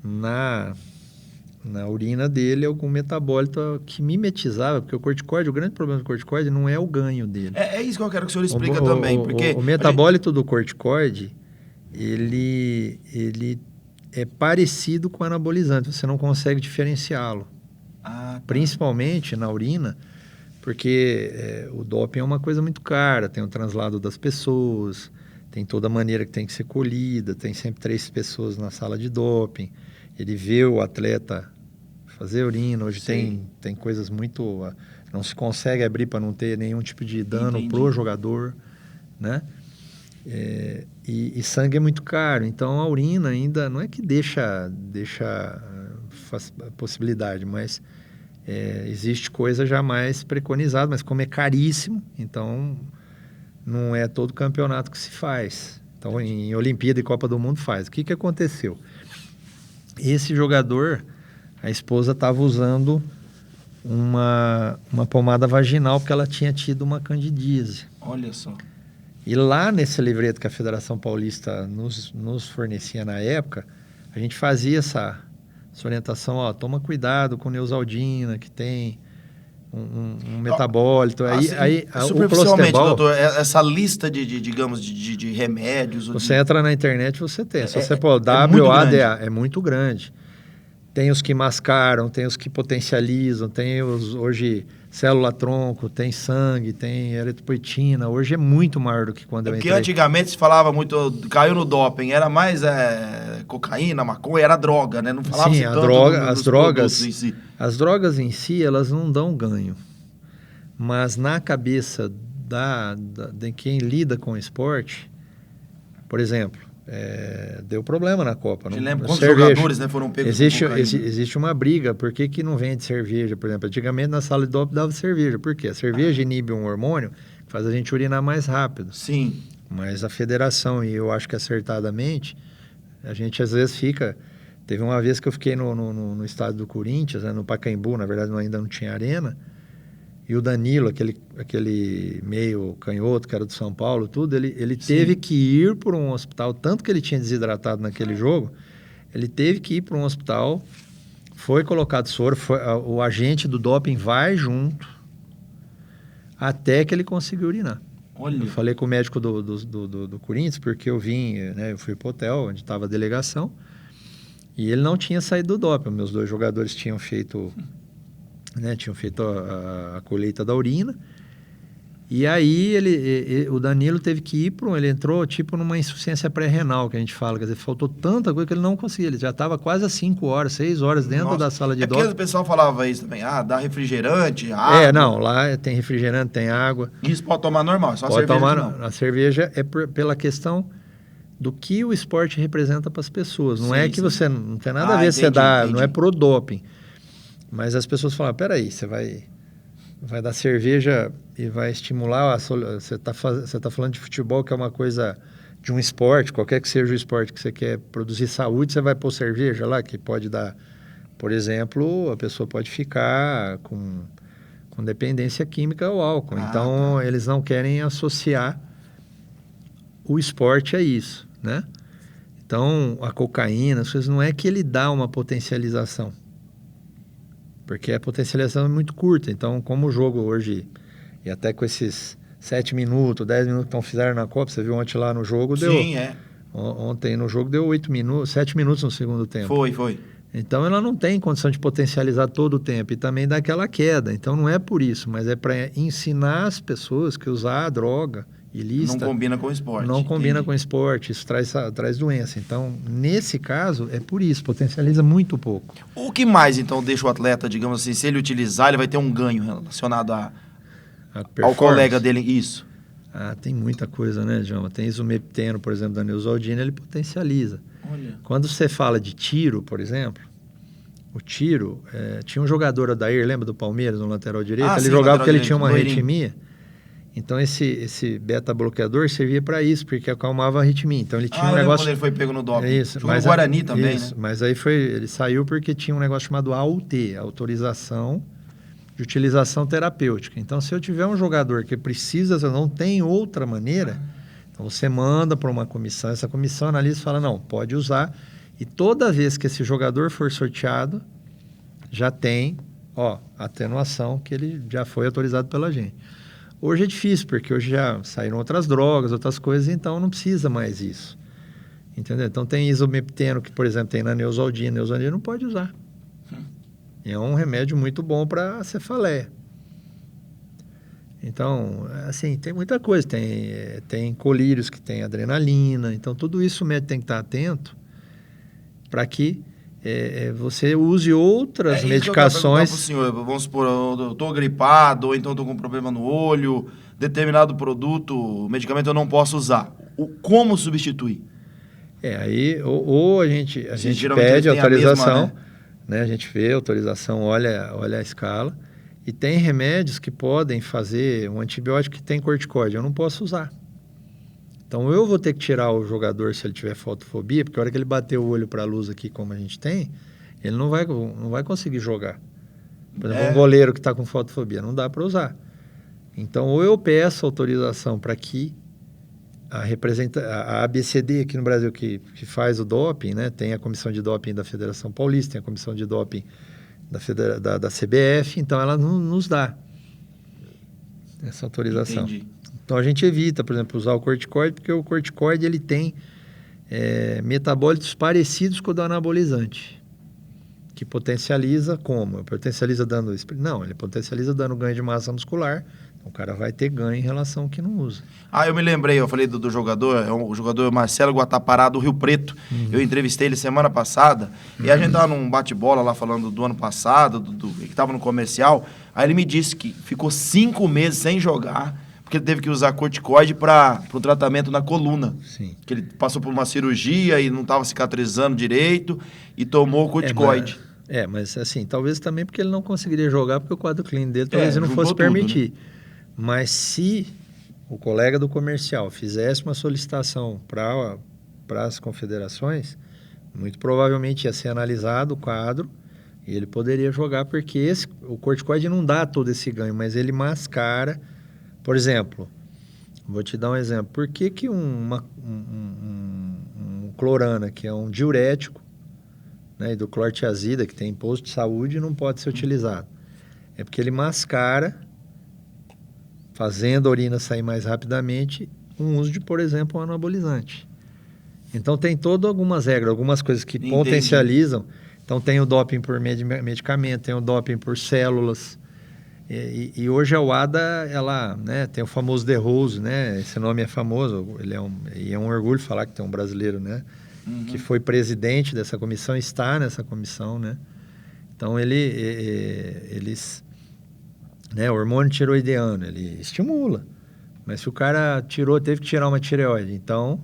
na urina dele algum metabólito que mimetizava, porque o corticoide, o grande problema do corticoide não é o ganho dele.
É isso que eu quero que o senhor explique também, porque...
O metabólito do corticoide, ele é parecido com o anabolizante, você não consegue diferenciá-lo. Principalmente na urina, porque o doping é uma coisa muito cara, tem o translado das pessoas, tem toda a maneira que tem que ser colhida, tem sempre 3 pessoas na sala de doping, ele vê o atleta fazer urina, hoje tem coisas muito... não se consegue abrir para não ter nenhum tipo de dano pro jogador, né? E sangue é muito caro, então a urina ainda não é que deixa a possibilidade, mas existe coisa já mais preconizada, mas como é caríssimo, então não é todo campeonato que se faz. Então em Olimpíada e Copa do Mundo faz. O que aconteceu? Esse jogador, a esposa estava usando uma pomada vaginal porque ela tinha tido uma candidíase.
Olha só.
E lá nesse livreto que a Federação Paulista nos fornecia na época, a gente fazia essa orientação, toma cuidado com Neosaldina, que tem um metabólito.
Superficialmente, doutor, essa lista de remédios...
Você entra na internet, você tem. Se você pôr WADA, é muito grande. Tem os que mascaram, tem os que potencializam, tem hoje célula-tronco, tem sangue, tem eritropoetina. Hoje é muito maior do que quando eu entrei.
Porque antigamente se falava muito, caiu no doping, era mais cocaína, maconha, era droga, né? Não falava
Sim,
tanto
as drogas em si, elas não dão ganho. Mas na cabeça de quem lida com o esporte, por exemplo, deu problema na Copa.
Te lembro quantos jogadores foram pegos com cocaína?
Existe uma briga, por que não vende cerveja? Por exemplo, antigamente na sala de doping dava cerveja. Por quê? A cerveja inibe um hormônio que faz a gente urinar mais rápido.
Sim.
Mas a federação, e eu acho que acertadamente, a gente às vezes fica... Teve uma vez que eu fiquei no estádio do Corinthians, no Pacaembu, na verdade ainda não tinha arena, e o Danilo, aquele meio canhoto que era do São Paulo, tudo, ele teve que ir para um hospital, tanto que ele tinha desidratado naquele jogo, ele teve que ir para um hospital, foi colocado soro, o agente do doping vai junto, até que ele conseguiu urinar.
Olha.
Eu falei com o médico do Corinthians, porque eu fui pro hotel, onde estava a delegação, e ele não tinha saído do doping. Meus 2 jogadores tinham feito a colheita da urina. E aí o Danilo teve que ir ele entrou tipo numa insuficiência pré-renal, que a gente fala, quer dizer, faltou tanta coisa que ele não conseguia. Ele já estava quase a 5 horas, 6 horas dentro da sala de doping.
Porque o pessoal falava isso também, dá refrigerante, água.
Não, lá tem refrigerante, tem água.
Isso pode tomar normal, só
pode
cerveja
tomar, a cerveja é pela questão do que o esporte representa para as pessoas. Não que você não tem nada a ver, entendi. Não é pro doping. Mas as pessoas falam, peraí, você vai dar cerveja e vai estimular, você tá falando de futebol, que é uma coisa de um esporte, qualquer que seja o esporte que você quer produzir saúde, você vai pôr cerveja lá, que pode dar, por exemplo, a pessoa pode ficar com dependência química ao álcool. Então, eles não querem associar o esporte a isso, né? Então, a cocaína, as coisas, não é que ele dá uma potencialização. Porque a potencialização é muito curta. Então, como o jogo hoje, e até com esses 7 minutos, 10 minutos que fizeram na Copa, você viu ontem lá no jogo, deu...
Sim, é.
Ontem no jogo deu 8 minutos, 7 minutos no segundo tempo.
Foi.
Então, ela não tem condição de potencializar todo o tempo e também dá aquela queda. Então, não é por isso, mas é para ensinar as pessoas que usar a droga ilícita...
Não combina com o esporte.
Não combina
entendi.
com o esporte, isso traz doença. Então, nesse caso, é por isso, potencializa muito pouco.
O que mais, então, deixa o atleta, digamos assim, se ele utilizar, ele vai ter um ganho relacionado ao colega dele? Isso.
Tem muita coisa, né, João? Tem isomepteno, por exemplo, da Neosaldina, ele potencializa.
Olha.
Quando você fala de tiro, por exemplo, o tiro, tinha um jogador, Adair, lembra do Palmeiras, no lateral direito? Ele
sim,
jogava porque ele
direito,
tinha uma
loirinho.
arritmia. Então, esse beta-bloqueador servia para isso, porque acalmava a arritmia. Então, ele tinha um
eu lembro
negócio...
quando ele foi pego no doping.
Isso,
Jogou no Guarani também,
isso,
né?
mas aí ele saiu porque tinha um negócio chamado AUT, Autorização de Utilização Terapêutica. Então, se eu tiver um jogador que precisa, não tem outra maneira, então você manda para uma comissão, essa comissão analisa e fala, não, pode usar. E toda vez que esse jogador for sorteado, já tem, atenuação, que ele já foi autorizado pela gente. Hoje é difícil, porque hoje já saíram outras drogas, outras coisas, então não precisa mais isso. Entendeu? Então tem isomepteno, que, por exemplo, tem na Neosaldina. Neosaldina não pode usar. É um remédio muito bom para cefaleia. Então, assim, tem muita coisa. Tem colírios que tem adrenalina. Então, tudo isso o médico tem que estar atento para que você use outras medicações.
Isso que eu quero perguntar pro senhor, vamos supor, eu estou gripado, ou então estou com um problema no olho, determinado produto, medicamento eu não posso usar. Como substituir?
Aí, ou a gente
geralmente
pede
eles têm a mesma,
autorização, né? A gente vê a autorização, olha a escala, e tem remédios que podem fazer um antibiótico que tem corticóide, eu não posso usar. Então, eu vou ter que tirar o jogador se ele tiver fotofobia, porque a hora que ele bater o olho para a luz aqui, como a gente tem, ele não vai conseguir jogar. Por exemplo, um goleiro que está com fotofobia, não dá para usar. Então, ou eu peço autorização para que a ABCD aqui no Brasil, que faz o doping, né? Tem a comissão de doping da Federação Paulista, tem a comissão de doping da CBF, então ela não nos dá essa autorização.
Entendi.
Então a gente evita, por exemplo, usar o corticoide, porque o corticoide ele tem metabólitos parecidos com o do anabolizante, que potencializa como? Potencializa dando... Não, ele potencializa dando ganho de massa muscular, o cara vai ter ganho em relação ao que não usa.
Eu me lembrei, eu falei do jogador, o jogador Marcelo Guatapará, do Rio Preto. Eu entrevistei ele semana passada, e a gente tava num bate-bola lá falando do ano passado, que estava no comercial. Aí ele me disse que ficou 5 meses sem jogar, porque ele teve que usar corticoide para o tratamento na coluna.
Sim.
Que ele passou por uma cirurgia e não estava cicatrizando direito, e tomou corticoide.
Mas assim, talvez também porque ele não conseguiria jogar, porque o quadro clínico dele talvez ele não fosse permitir.
Tudo, né?
Mas se o colega do comercial fizesse uma solicitação para as confederações, muito provavelmente ia ser analisado o quadro e ele poderia jogar, porque o corticoide não dá todo esse ganho, mas ele mascara. Por exemplo, vou te dar um exemplo. Por que um clorana, que é um diurético, né, hidroclorotiazida, que tem imposto de saúde, não pode ser utilizado? É porque ele mascara, fazendo a urina sair mais rapidamente, um uso de, por exemplo, um anabolizante. Então, tem todas algumas regras, algumas coisas que potencializam. Então, tem o doping por medicamento, tem o doping por células. E hoje a UADA, ela, né, tem o famoso De Rose, né? Esse nome é famoso, e é um orgulho falar que tem um brasileiro, né? Que foi presidente dessa comissão, está nessa comissão, né? Então, eles... o hormônio tiroideano, ele estimula. Mas se o cara teve que tirar uma tireoide, então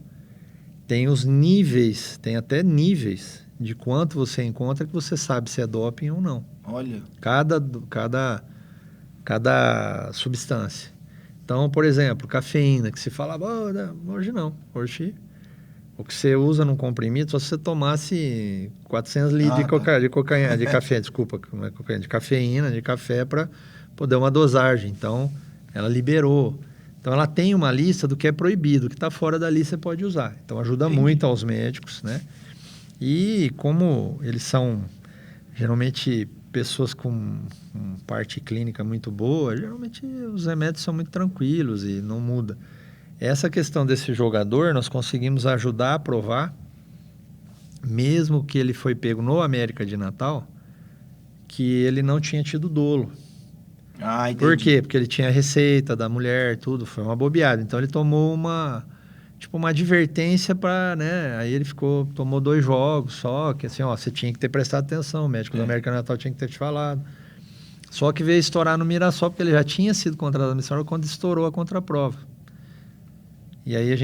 tem os níveis, tem até níveis de quanto você encontra que você sabe se é doping ou não.
Olha.
Cada substância. Então, por exemplo, cafeína, que se falava, hoje não. Hoje, o que você usa num comprimido, só se você tomasse 400 litros de café, desculpa, não é cocaína, de cafeína, de café para poder uma dosagem. Então, ela liberou. Então, ela tem uma lista do que é proibido, o que está fora da lista você pode usar. Então, ajuda muito aos médicos, né? E como eles são, geralmente, pessoas com parte clínica muito boa, geralmente os remédios são muito tranquilos e não muda. Essa questão desse jogador, nós conseguimos ajudar a provar, mesmo que ele foi pego no América de Natal, que ele não tinha tido dolo.
Ah, entendi.
Por quê? Porque ele tinha a receita da mulher, tudo, foi uma bobeada. Então ele tomou uma advertência para, né? Aí ele tomou 2 jogos só, que assim, ó, você tinha que ter prestado atenção, o médico do América de Natal tinha que ter te falado. Só que veio estourar no Mirassol, porque ele já tinha sido contratado no Mirassol quando estourou a contraprova. E aí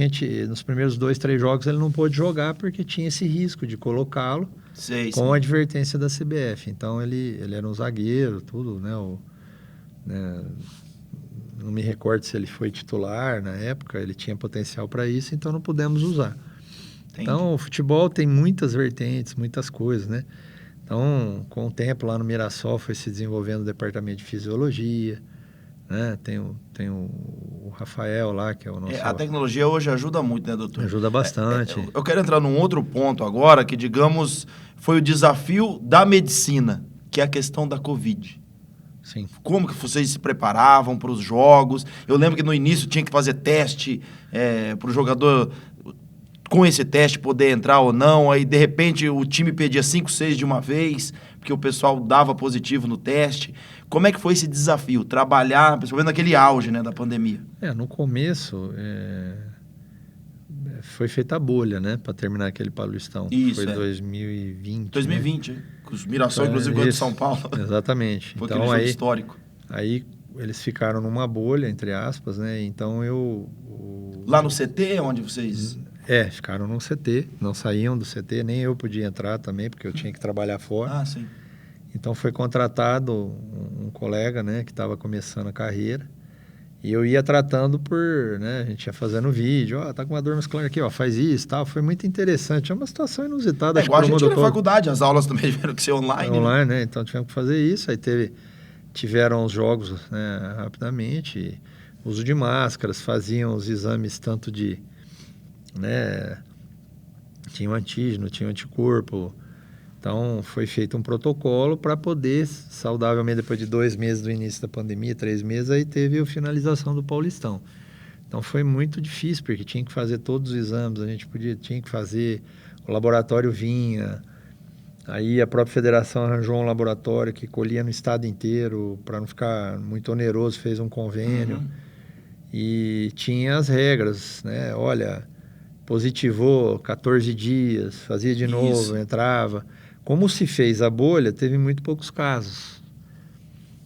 nos primeiros 2, 3 jogos, ele não pôde jogar porque tinha esse risco de colocá-lo com a advertência da CBF. Então, ele era um zagueiro, tudo, né? Não me recordo se ele foi titular na época, ele tinha potencial para isso, então não pudemos usar. Entendi. Então, o futebol tem muitas vertentes, muitas coisas, né? Então, com o tempo, lá no Mirassol, foi se desenvolvendo o departamento de fisiologia, né? Tem o Rafael lá, que é o nosso...
A tecnologia hoje ajuda muito, né, doutor?
Ajuda bastante.
Eu quero entrar num outro ponto agora, que, digamos, foi o desafio da medicina, que é a questão da Covid.
Sim.
Como que vocês se preparavam para os jogos? Eu lembro que no início tinha que fazer teste para o jogador, com esse teste, poder entrar ou não. Aí, de repente, o time pedia 5, 6 de uma vez, porque o pessoal dava positivo no teste. Como é que foi esse desafio? Trabalhar, principalmente naquele auge, né, da pandemia.
No começo, foi feita a bolha, né, para terminar aquele Paulistão.
Isso,
foi 2020.
2020, né? Os Mirassol, inclusive, ganhou de São Paulo.
Exatamente.
Foi aquele jogo histórico.
Aí eles ficaram numa bolha, entre aspas, né? Então
Lá no CT, onde vocês...
ficaram no CT, não saíam do CT, nem eu podia entrar também, porque eu tinha que trabalhar fora.
Ah, sim.
Então foi contratado um colega, né, que estava começando a carreira, e eu ia tratando a gente ia fazendo vídeo, tá com uma dor muscular aqui, faz isso, tal. Foi muito interessante, é uma situação inusitada.
Igual a gente na faculdade, as aulas também tiveram que ser online.
Online, né? Então tivemos que fazer isso, aí tiveram os jogos, né, rapidamente, uso de máscaras, faziam os exames tanto de, né, tinha o antígeno, tinha o anticorpo. Então, foi feito um protocolo para poder, saudavelmente, depois de 2 meses do início da pandemia, 3 meses, aí teve a finalização do Paulistão. Então, foi muito difícil, porque tinha que fazer todos os exames, a gente tinha que fazer, o laboratório vinha, aí a própria federação arranjou um laboratório que colhia no estado inteiro, para não ficar muito oneroso, fez um convênio, e tinha as regras, né? Olha, positivou 14 dias, fazia de novo, entrava... Como se fez a bolha, teve muito poucos casos.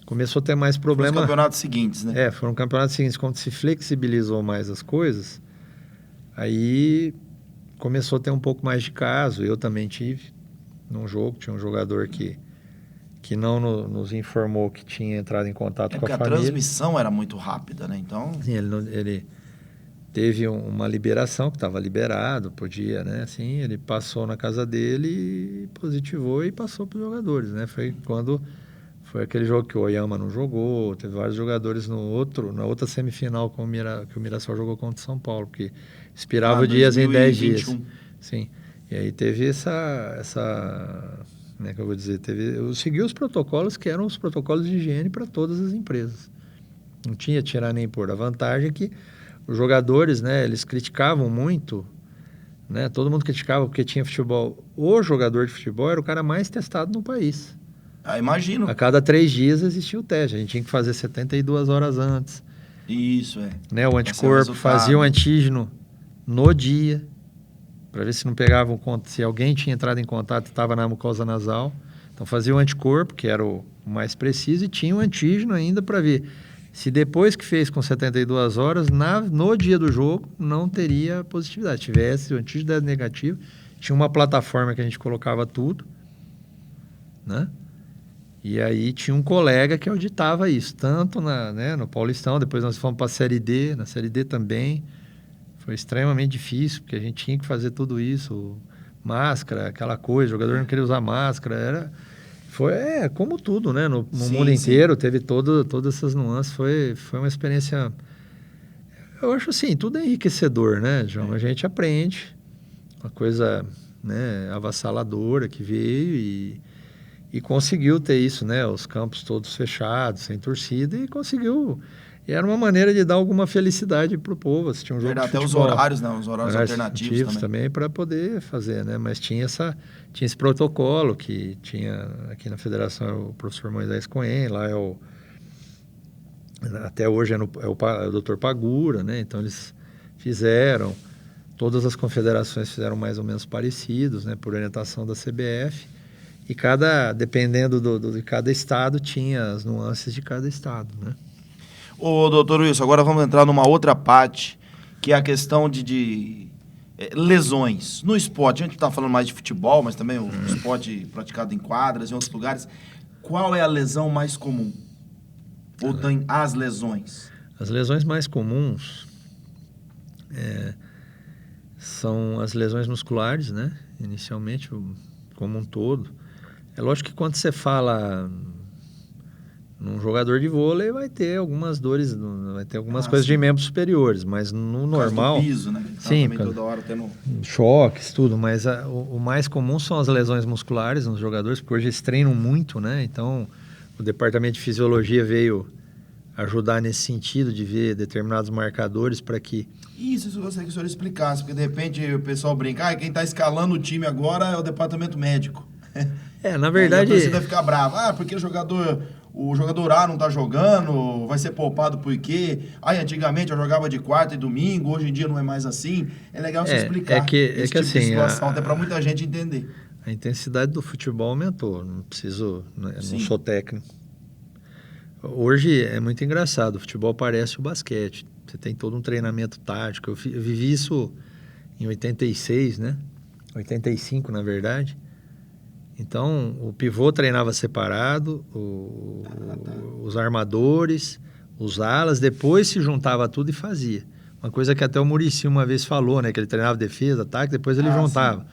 Começou a ter mais problema...
Foram os campeonatos seguintes, né?
Foram campeonatos seguintes. Quando se flexibilizou mais as coisas, aí começou a ter um pouco mais de caso. Eu também tive num jogo, tinha um jogador que não nos informou que tinha entrado em contato com a família.
Porque a transmissão era muito rápida, né? Então...
Sim, ele teve uma liberação, que estava liberado, podia, né? Assim, ele passou na casa dele e positivou e passou para os jogadores, né? Foi aquele jogo que o Oyama não jogou, teve vários jogadores na outra semifinal que o Mirassol jogou contra o São Paulo, porque expirava dias em 10 dias. Sim. E aí teve como é que eu vou dizer? Eu segui os protocolos que eram os protocolos de higiene para todas as empresas. Não tinha tirar nem pôr. A vantagem é que os jogadores, né, eles criticavam muito, né? Todo mundo criticava porque tinha futebol. O jogador de futebol era o cara mais testado no país.
Ah, imagino.
A cada 3 dias existia o teste. A gente tinha que fazer 72 horas antes.
Isso,
né? O anticorpo, fazia o antígeno no dia, para ver se não pegavam, se alguém tinha entrado em contato e estava na mucosa nasal. Então fazia o anticorpo, que era o mais preciso, e tinha o antígeno ainda para ver se depois que fez com 72 horas, no dia do jogo, não teria positividade. Tivesse o antígeno dado negativo, tinha uma plataforma que a gente colocava tudo, né? E aí tinha um colega que auditava isso, tanto no Paulistão, depois nós fomos para a Série D, na Série D também. Foi extremamente difícil, porque a gente tinha que fazer tudo isso, máscara, aquela coisa, o jogador não queria usar máscara, foi como tudo, né? No mundo inteiro, teve todas essas nuances, foi uma experiência Eu acho assim, tudo é enriquecedor, né, João? A gente aprende uma coisa, né, avassaladora que veio e conseguiu ter isso, né? Os campos todos fechados, sem torcida, e conseguiu. E era uma maneira de dar alguma felicidade pro povo assistir um jogo de
Até os
futebol.
horários, né? Os horários alternativos
também para poder fazer, né? Mas tinha esse protocolo que tinha aqui na federação o professor Moisés Cohen, lá até hoje é o Dr. Pagura, né? Então eles fizeram, todas as confederações fizeram mais ou menos parecidos, né? Por orientação da CBF. E dependendo de cada estado, tinha as nuances de cada estado, né?
Ô, doutor Wilson, agora vamos entrar numa outra parte, que é a questão de lesões. No esporte, a gente está falando mais de futebol, mas também o esporte praticado em quadras, em outros lugares. Qual é a lesão mais comum? Ou tem as lesões?
As lesões mais comuns são as lesões musculares, né? Inicialmente, como um todo. É lógico que quando você fala num jogador de vôlei, vai ter algumas dores, vai ter algumas coisas de membros superiores, mas no normal...
Do piso, né?
Sim,
toda hora tendo
choques, tudo, mas o mais comum são as lesões musculares nos jogadores, porque hoje eles treinam muito, né? Então, o departamento de fisiologia veio ajudar nesse sentido, de ver determinados marcadores para que...
Isso eu gostaria que o senhor explicasse, porque de repente o pessoal brinca, quem está escalando o time agora é o departamento médico.
Na verdade...
E a torcida fica brava. Porque o jogador A não tá jogando, vai ser poupado por quê? Antigamente eu jogava de quarta e domingo, hoje em dia não é mais assim. É legal você explicar esse tipo de situação, até para muita gente entender.
A intensidade do futebol aumentou, não sou técnico. Hoje é muito engraçado, o futebol parece o basquete. Você tem todo um treinamento tático. Eu vivi isso em 86, né? 85, na verdade. Então, o pivô treinava separado, os armadores, os alas, depois se juntava tudo e fazia. Uma coisa que até o Muricy uma vez falou, né? Que ele treinava defesa, ataque, depois ele juntava. Sim.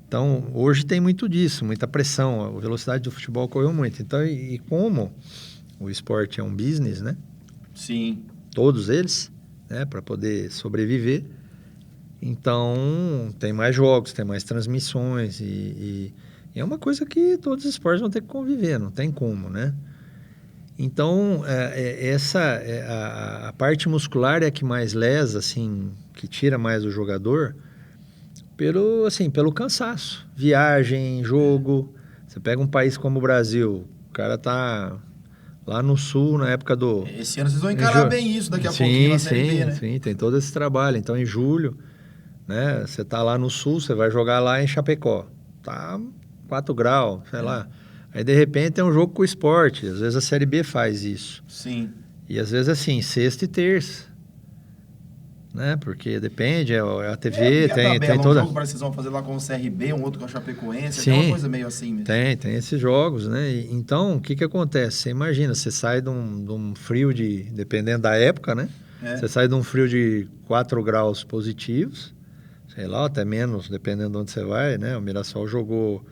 Então, hoje tem muito disso, muita pressão. A velocidade do futebol correu muito. Então, e como o esporte é um business, né?
Sim.
Todos eles, né? Para poder sobreviver. Então, tem mais jogos, tem mais transmissões e é uma coisa que todos os esportes vão ter que conviver, não tem como, né? Então, a parte muscular é a que mais lesa, assim, que tira mais o jogador pelo cansaço. Viagem, jogo. Você pega um país como o Brasil, o cara tá lá no sul, na época do...
Esse ano vocês vão encarar bem isso daqui a pouquinho na Série B, né?
Sim, tem todo esse trabalho. Então, em julho, né, você tá lá no sul, você vai jogar lá em Chapecó. Tá 4 graus, sei lá. Aí, de repente, tem um jogo com o esporte. Às vezes a Série B faz isso.
Sim.
E às vezes, assim, sexta e terça. Né? Porque depende, a TV tem toda...
Um jogo para vocês vão fazer lá com o CRB, um outro com a Chapecoense, sim, uma coisa meio assim mesmo.
Tem esses jogos, né? Então, o que acontece? Você imagina, você sai de um frio dependendo da época, né? Você sai de um frio de 4 graus positivos, sei lá, até menos, dependendo de onde você vai, né? O Mirassol jogou,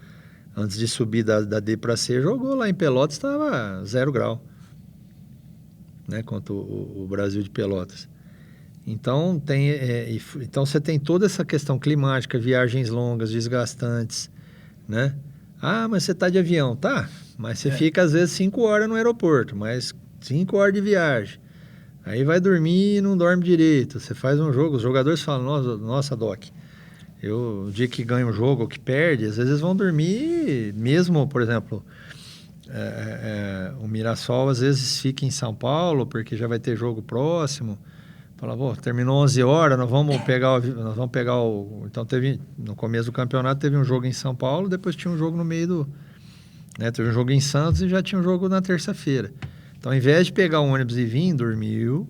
antes de subir da D para C, jogou lá em Pelotas, estava 0 grau, né? Contra o Brasil de Pelotas. Então, então você tem toda essa questão climática, viagens longas, desgastantes, né? Mas você está de avião. Tá, mas você fica às vezes 5 horas no aeroporto, mas 5 horas de viagem. Aí vai dormir e não dorme direito. Você faz um jogo, os jogadores falam, nossa, Doc, o dia que ganha um jogo ou que perde, às vezes vão dormir mesmo, por exemplo... o Mirassol às vezes fica em São Paulo porque já vai ter jogo próximo. Fala, terminou 11 horas, nós vamos pegar o... Então, no começo do campeonato, teve um jogo em São Paulo, depois tinha um jogo no meio do... Né, teve um jogo em Santos e já tinha um jogo na terça-feira. Então, ao invés de pegar o ônibus e vir, dormiu.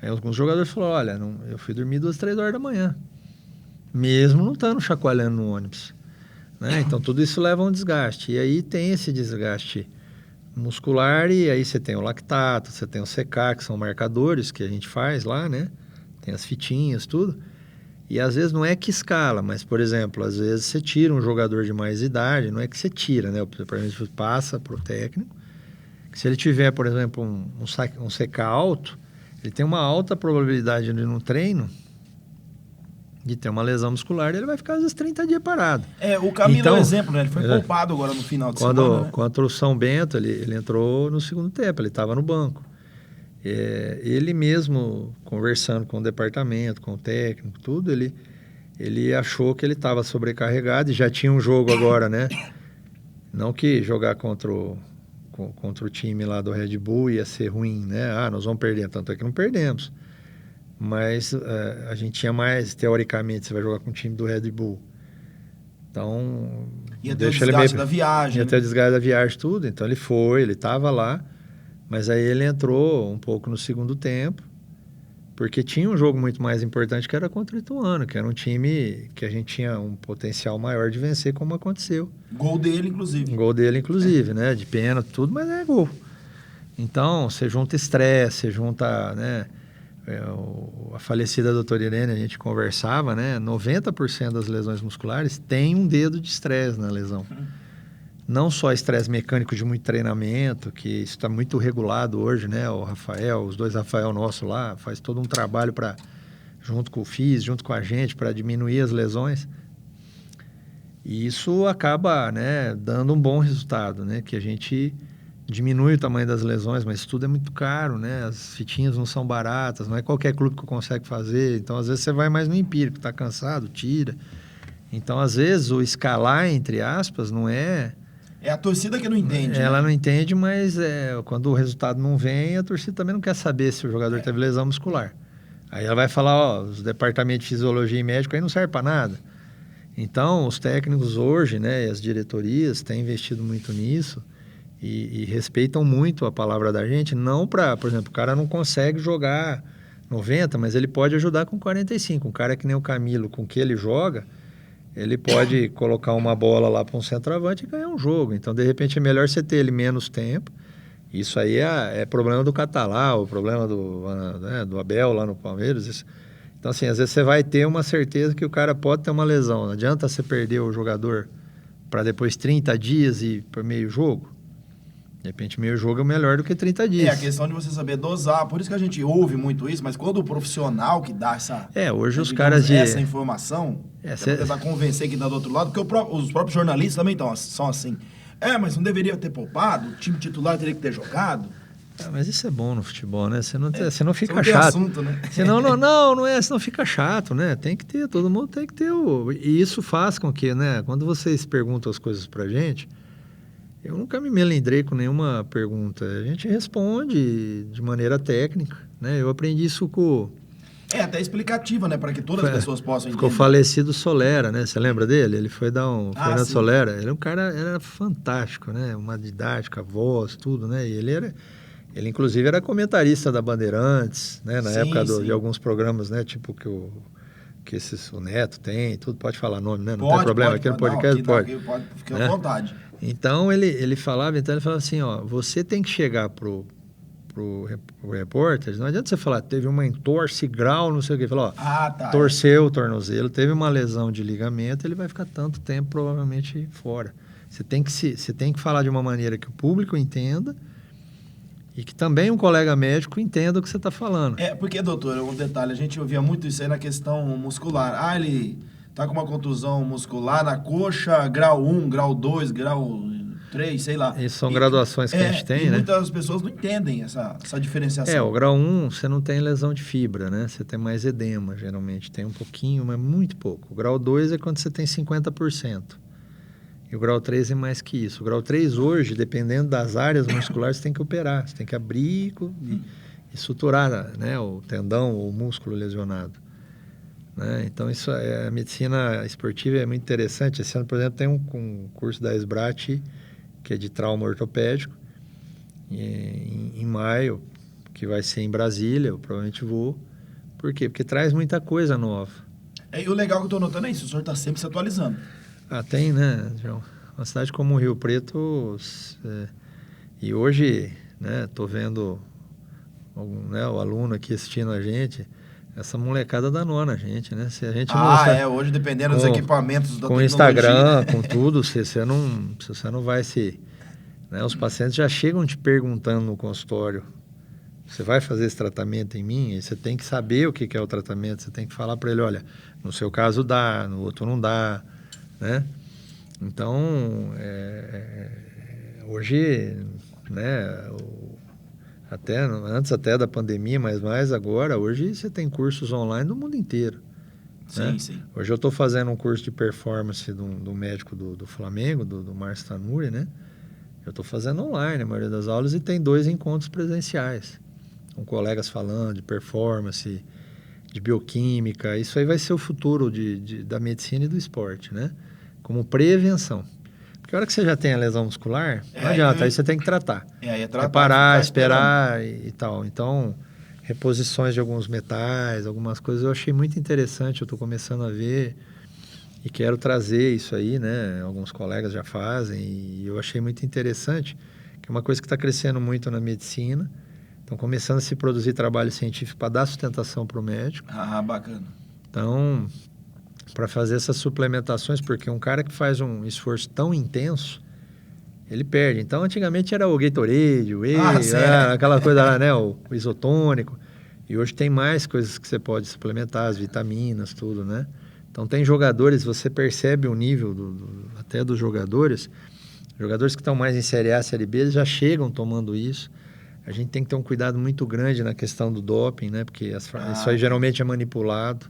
Aí alguns jogadores falaram, olha, eu fui dormir 2, 3 horas da manhã. Mesmo não estando chacoalhando no ônibus. Né? Então, tudo isso leva a um desgaste. E aí tem esse desgaste muscular, e aí você tem o lactato, você tem o CK, que são marcadores que a gente faz lá, né? Tem as fitinhas, tudo. E às vezes não é que escala, mas, por exemplo, às vezes você tira um jogador de mais idade, não é que você tira, né? O departamento passa para o técnico, que se ele tiver, por exemplo, um CK alto, ele tem uma alta probabilidade de no treino de ter uma lesão muscular e ele vai ficar às vezes 30 dias parado.
O Camilo é um exemplo, né? Ele foi poupado agora no final de semana, né?
Contra o São Bento, ele entrou no segundo tempo, ele estava no banco. Ele mesmo, conversando com o departamento, com o técnico, tudo, ele achou que ele estava sobrecarregado e já tinha um jogo agora, né? Não que jogar contra o time lá do Red Bull ia ser ruim, né? Nós vamos perder, tanto é que não perdemos. Mas a gente tinha mais, teoricamente, você vai jogar com o time do Red Bull. Então,
ia ter o desgaste da viagem.
Ia ter o desgaste da viagem, tudo. Então ele estava lá, mas aí ele entrou um pouco no segundo tempo, porque tinha um jogo muito mais importante que era contra o Ituano, que era um time que a gente tinha um potencial maior de vencer, como aconteceu.
Gol dele, inclusive.
Né? De pênalti, tudo, mas é gol. Então, você junta estresse, você junta, né? A falecida doutora Irene, a gente conversava, né? 90% das lesões musculares tem um dedo de estresse na lesão. Não só estresse mecânico de muito treinamento, que isso está muito regulado hoje, né? O Rafael, os dois Rafael nosso lá, faz todo um trabalho junto com o FIS, junto com a gente, para diminuir as lesões. E isso acaba, né, dando um bom resultado, né? Que a gente diminui o tamanho das lesões, mas isso tudo é muito caro, né? As fitinhas não são baratas, não é qualquer clube que consegue fazer. Então, às vezes, você vai mais no empírico, está cansado, tira. Então, às vezes, o escalar, entre aspas, não é...
É a torcida que não entende.
Ela
né?
não entende, mas quando o resultado não vem, a torcida também não quer saber se o jogador teve lesão muscular. Aí ela vai falar, os departamentos de fisiologia e médico aí não servem para nada. Então, os técnicos hoje, né, e as diretorias têm investido muito nisso, e respeitam muito a palavra da gente, não para, por exemplo, o cara não consegue jogar 90, mas ele pode ajudar com 45. Um cara que nem o Camilo, com que ele joga, ele pode colocar uma bola lá para um centroavante e ganhar um jogo. Então, de repente, é melhor você ter ele menos tempo. Isso aí é problema do Catalá, o problema do Abel lá no Palmeiras. Isso. Então, assim, às vezes você vai ter uma certeza que o cara pode ter uma lesão. Não adianta você perder o jogador para depois 30 dias e por meio jogo. De repente, meio jogo é melhor do que 30 dias.
A questão de você saber dosar. Por isso que a gente ouve muito isso, mas quando o profissional que dá
hoje os caras
essa informação, pra tentar convencer quem está do outro lado, porque os próprios jornalistas também são assim. Mas não deveria ter poupado, o time titular teria que ter jogado.
Mas isso é bom no futebol, né? Você não fica chato.
Assunto, né?
Senão, senão fica chato, né? Tem que ter, todo mundo tem que ter. E isso faz com que, né? Quando vocês perguntam as coisas pra gente, eu nunca me melindrei com nenhuma pergunta. A gente responde de maneira técnica, né? Eu aprendi isso com...
até explicativa, né? Para que todas as pessoas possam entender.
Ficou falecido Solera, né? Você lembra dele? Ele foi dar Fernando
sim.
Solera. Ele é um cara, era fantástico, né? Uma didática, voz, tudo, né? E ele inclusive era comentarista da Bandeirantes, né? Na época de alguns programas, né? Tipo que o Neto tem, tudo. Pode falar nome, né? Não tem problema. Aqui no podcast pode.
Fica à vontade.
Então, ele falava assim, você tem que chegar pro repórter, não adianta você falar, teve uma entorse grau, não sei o quê. Falou, torceu o tornozelo, teve uma lesão de ligamento, ele vai ficar tanto tempo provavelmente fora. Você tem que falar de uma maneira que o público entenda e que também um colega médico entenda o que você está falando.
Porque, doutor, um detalhe, a gente ouvia muito isso aí na questão muscular. Ele tá com uma contusão muscular na coxa, grau 1, grau 2, grau 3, sei lá.
E são graduações que a gente tem, né?
Muitas pessoas não entendem essa diferenciação.
O grau 1, você não tem lesão de fibra, né? Você tem mais edema, geralmente. Tem um pouquinho, mas muito pouco. O grau 2 é quando você tem 50%. E o grau 3 é mais que isso. O grau 3 hoje, dependendo das áreas musculares, você tem que operar. Você tem que abrir e suturar, né? O tendão ou o músculo lesionado. Né? Então, a medicina esportiva é muito interessante. Esse ano, por exemplo, tem um curso da SBRAT, que é de trauma ortopédico, em maio, que vai ser em Brasília, eu provavelmente vou. Por quê? Porque traz muita coisa nova.
E o legal que eu estou notando é isso, o senhor está sempre se atualizando.
Tem, né, João? Uma cidade como o Rio Preto, e hoje, né, estou vendo o aluno aqui assistindo a gente. Essa molecada danou na gente, né? Se a gente
hoje dependendo dos equipamentos da
com
tecnologia.
Instagram, com tudo, se você não vai se... Né? Os pacientes já chegam te perguntando no consultório, Você vai fazer esse tratamento em mim, aí você tem que saber o que é o tratamento, você tem que falar para ele, olha, no seu caso dá, no outro não dá, né? Então, hoje, né, antes até da pandemia, mas mais agora, hoje você tem cursos online do mundo inteiro.
Sim,
né?
sim.
Hoje eu estou fazendo um curso de performance do médico do Flamengo, do Márcio Tanuri, né? Eu estou fazendo online a maioria das aulas e tem 2 encontros presenciais, com colegas falando de performance, de bioquímica. Isso aí vai ser o futuro da medicina e do esporte, né? Como prevenção. Porque a hora que você já tem a lesão muscular, não adianta, aí você tem que tratar.
Aí é tratar,
Reparar,
ficar
esperar e tal. Então, reposições de alguns metais, algumas coisas eu achei muito interessante, eu estou começando a ver e quero trazer isso aí, né? Alguns colegas já fazem e eu achei muito interessante, que é uma coisa que está crescendo muito na medicina. Estão começando a se produzir trabalho científico para dar sustentação para o médico.
Ah, bacana.
Então, para fazer essas suplementações, porque um cara que faz um esforço tão intenso, ele perde. Então, antigamente era o Gatorade, o Whey, aquela coisa lá, né? O isotônico. E hoje tem mais coisas que você pode suplementar, as vitaminas, tudo, né? Então, tem jogadores, você percebe o nível até dos jogadores que estão mais em Série A, Série B, eles já chegam tomando isso. A gente tem que ter um cuidado muito grande na questão do doping, né? Porque isso aí geralmente é manipulado.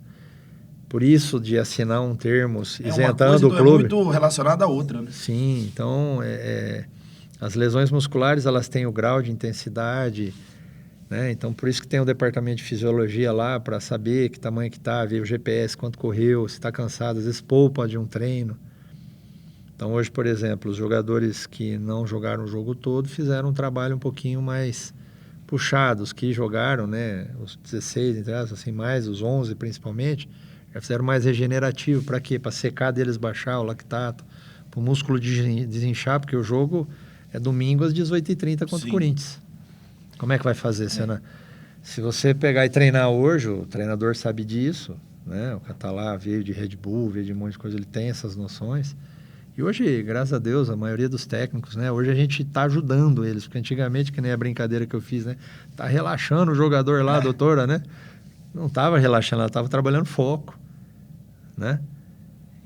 Por isso, de assinar um termo isentando o clube.
É muito relacionada à outra, né?
Sim, então, as lesões musculares, elas têm o grau de intensidade, né? Então, por isso que tem o departamento de fisiologia lá, para saber que tamanho que está, ver o GPS, quanto correu, se está cansado, às vezes poupa de um treino. Então, hoje, por exemplo, os jogadores que não jogaram o jogo todo fizeram um trabalho um pouquinho mais puxado. Os que jogaram, né, os 16, entre aspas, assim, mais os 11 principalmente, já fizeram mais regenerativo. Para quê? Para secar deles, baixar o lactato, para o músculo desinchar, porque o jogo é domingo às 18h30 contra o Corinthians. Como é que vai fazer? Se você pegar e treinar hoje, o treinador sabe disso, né? O cara tá lá, veio de Red Bull, veio de um monte de coisa, ele tem essas noções. E hoje, graças a Deus, a maioria dos técnicos, né? Hoje a gente está ajudando eles, porque antigamente, que nem a brincadeira que eu fiz, né? Tá relaxando o jogador lá, a doutora, né? Não estava relaxando, ela estava trabalhando foco, né?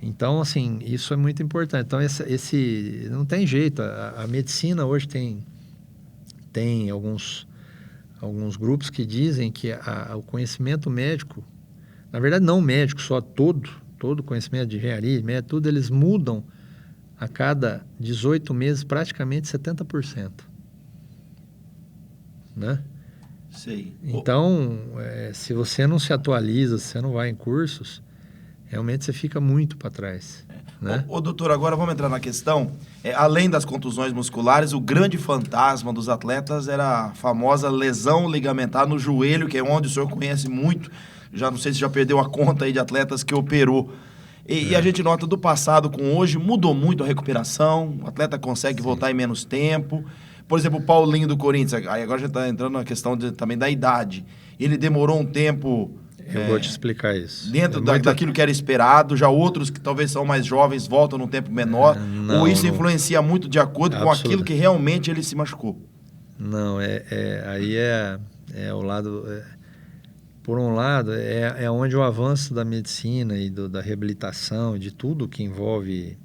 Então, assim, isso é muito importante. Então, não tem jeito. A medicina hoje tem alguns grupos que dizem que o conhecimento médico, na verdade não médico, só todo conhecimento de engenharia, tudo, eles mudam a cada 18 meses praticamente 70%. Né?
Sei.
Então, se você não se atualiza, se você não vai em cursos, realmente você fica muito para trás. Né?
Doutor, agora vamos entrar na questão. Além das contusões musculares, o grande fantasma dos atletas era a famosa lesão ligamentar no joelho, que é onde o senhor conhece muito. Já não sei se já perdeu a conta aí de atletas que operou. E a gente nota do passado com hoje, mudou muito a recuperação, o atleta consegue voltar em menos tempo. Por exemplo, o Paulinho do Corinthians, aí agora já está entrando na questão também da idade. Ele demorou um tempo...
Eu vou te explicar isso.
Dentro daquilo que era esperado, já outros que talvez são mais jovens voltam num tempo menor, ou isso influencia muito de acordo com aquilo que realmente ele se machucou?
Não, aí é o lado... Por um lado, é onde o avanço da medicina e da reabilitação, de tudo que envolve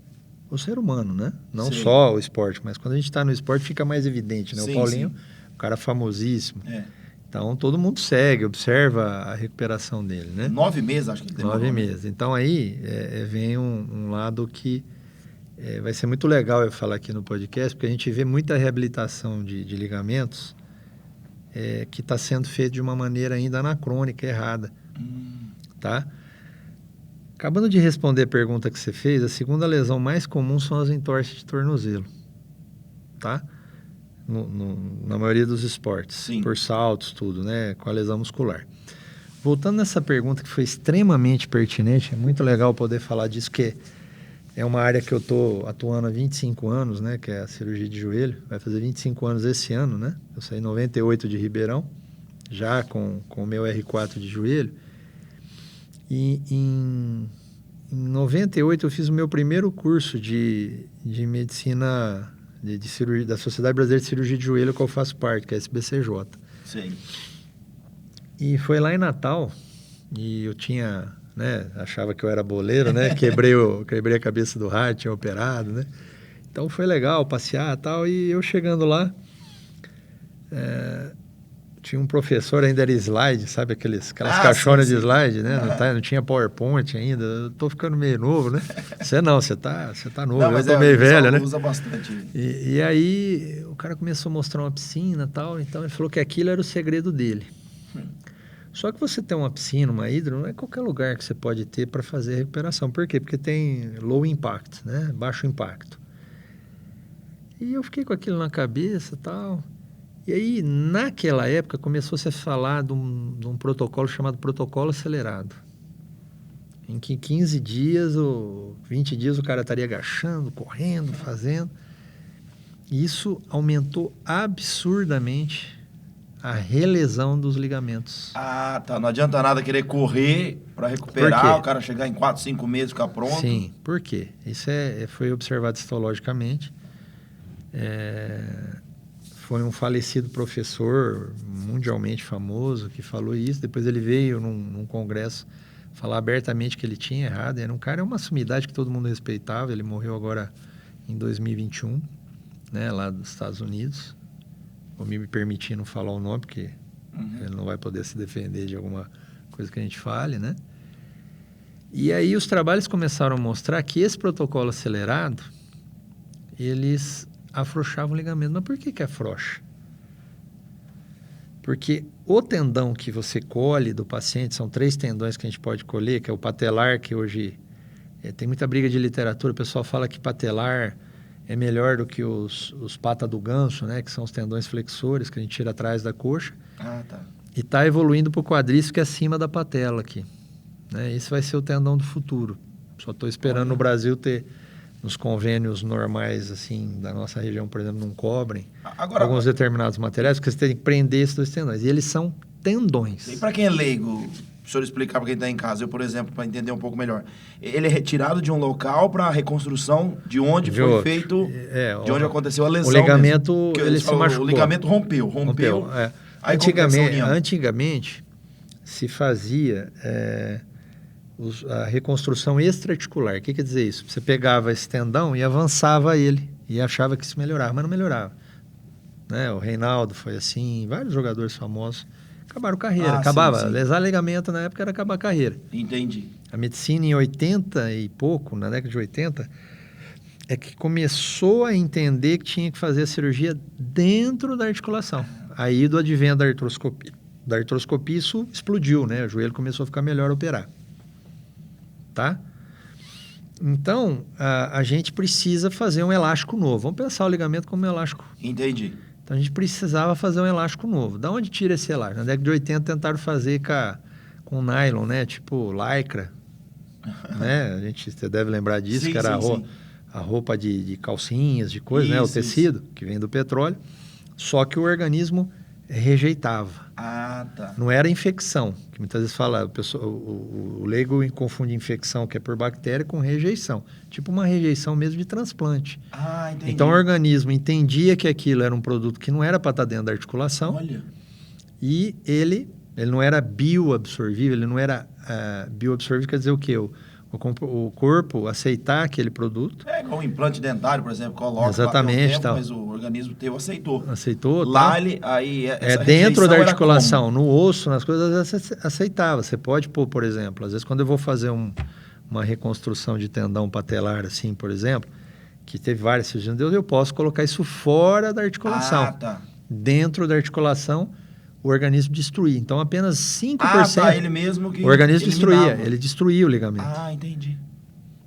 o ser humano, né? Não só o esporte, mas quando a gente está no esporte fica mais evidente, né? O Paulinho, um cara famosíssimo. Então, todo mundo segue, observa a recuperação dele, né?
9 meses, acho que ele demorou.
9 meses. Então, aí vem um lado que vai ser muito legal eu falar aqui no podcast, porque a gente vê muita reabilitação de ligamentos que está sendo feito de uma maneira ainda anacrônica, errada. Tá? Acabando de responder a pergunta que você fez, a segunda lesão mais comum são as entorses de tornozelo. Tá? Na maioria dos esportes. Por saltos, tudo, né? Com a lesão muscular. Voltando nessa pergunta que foi extremamente pertinente, é muito legal poder falar disso, que é uma área que eu estou atuando há 25 anos, né? Que é a cirurgia de joelho. Vai fazer 25 anos esse ano, né? Eu saí em 98 de Ribeirão, já com o meu R4 de joelho. E em 98 eu fiz o meu primeiro curso de medicina, de cirurgia, da Sociedade Brasileira de Cirurgia de Joelho, que eu faço parte, que é a SBCJ.
Sei.
E foi lá em Natal, e eu tinha, né, achava que eu era boleiro, né, quebrei a cabeça do rádio, tinha operado, né. Então foi legal passear e tal, e eu chegando lá, tinha um professor, ainda era slide, sabe, aquelas caixonas de slide, né, não tinha PowerPoint ainda, eu tô ficando meio novo, né. Você tá novo, eu tô meio velho, né.
Usa bastante.
E aí o cara começou a mostrar uma piscina e tal, então ele falou que aquilo era o segredo dele. Só que você ter uma piscina, uma hidro, não é qualquer lugar que você pode ter para fazer recuperação. Por quê? Porque tem low impact, né? Baixo impacto. E eu fiquei com aquilo na cabeça e tal. E aí, naquela época, começou-se a falar de um protocolo chamado protocolo acelerado. Em que 15 dias ou 20 dias o cara estaria agachando, correndo, fazendo. E isso aumentou absurdamente a relesão dos ligamentos.
Ah, tá. Não adianta nada querer correr para recuperar, o cara chegar em 4, 5 meses ficar pronto.
Sim, por quê? Isso foi observado histologicamente. Foi um falecido professor mundialmente famoso que falou isso. Depois ele veio num congresso falar abertamente que ele tinha errado. Era um cara, é uma sumidade que todo mundo respeitava. Ele morreu agora em 2021, né, lá dos Estados Unidos. Vou me permitir não falar o nome, porque ele não vai poder se defender de alguma coisa que a gente fale, né? E aí os trabalhos começaram a mostrar que esse protocolo acelerado, eles afrouxavam o ligamento. Mas por que afrouxa? Porque o tendão que você colhe do paciente, são 3 tendões que a gente pode colher, que é o patelar, que hoje tem muita briga de literatura, o pessoal fala que patelar é melhor do que os pata do ganso, né? Que são os tendões flexores que a gente tira atrás da coxa.
Ah, tá.
E está evoluindo para o quadríceps, que é acima da patela aqui. Né? Esse vai ser o tendão do futuro. Só estou esperando no Brasil ter, nos convênios normais, assim, da nossa região, por exemplo, não cobrem alguns determinados materiais, porque você tem que prender esses 2 tendões. E eles são tendões.
E para quem é leigo, o senhor explicar para quem está em casa, eu, por exemplo, para entender um pouco melhor. Ele é retirado de um local para a reconstrução de onde foi feito, de onde aconteceu a lesão.
O ligamento, ele se machucou.
O ligamento rompeu. Aí
Antigamente, se fazia a reconstrução extra-articular. O que quer dizer isso? Você pegava esse tendão e avançava ele, e achava que isso melhorava, mas não melhorava. Né? O Reinaldo foi assim, vários jogadores famosos acabaram carreira, acabava. Lesar ligamento na época era acabar a carreira.
Entendi.
A medicina em 80 e pouco, na década de 80, é que começou a entender que tinha que fazer a cirurgia dentro da articulação. Aí do advento da artroscopia. Da artroscopia isso explodiu, né? O joelho começou a ficar melhor a operar. Tá? Então, a gente precisa fazer um elástico novo. Vamos pensar o ligamento como um elástico.
Entendi.
Então, a gente precisava fazer um elástico novo. Da onde tira esse elástico? Na década de 80, tentaram fazer com nylon, né? Tipo lycra. Né? Você deve lembrar disso, que era a roupa de calcinhas, de coisa, né? O tecido, que vem do petróleo. Só que o organismo rejeitava.
Ah, tá.
Não era infecção, que muitas vezes fala, o leigo confunde infecção, que é por bactéria, com rejeição. Tipo uma rejeição mesmo de transplante.
Ah, entendi.
Então o organismo entendia que aquilo era um produto que não era para estar dentro da articulação.
Olha.
E ele não era bioabsorvível, ele não era bioabsorvível, quer dizer o quê? O corpo aceitar aquele produto.
É igual um implante dentário, por exemplo, coloca.
Exatamente,
tempo, mas o organismo teu aceitou.
Lá
tá? Ele, aí
dentro da articulação, no osso, nas coisas, você aceitava. Você pode pôr, por exemplo, às vezes quando eu vou fazer uma reconstrução de tendão patelar, assim, por exemplo, que teve várias cirurgias, eu posso colocar isso fora da articulação.
Ah, tá.
Dentro da articulação, o organismo destruía. Então, apenas 5%...
ele mesmo que
o organismo
eliminava.
ele destruía o ligamento.
Ah, entendi.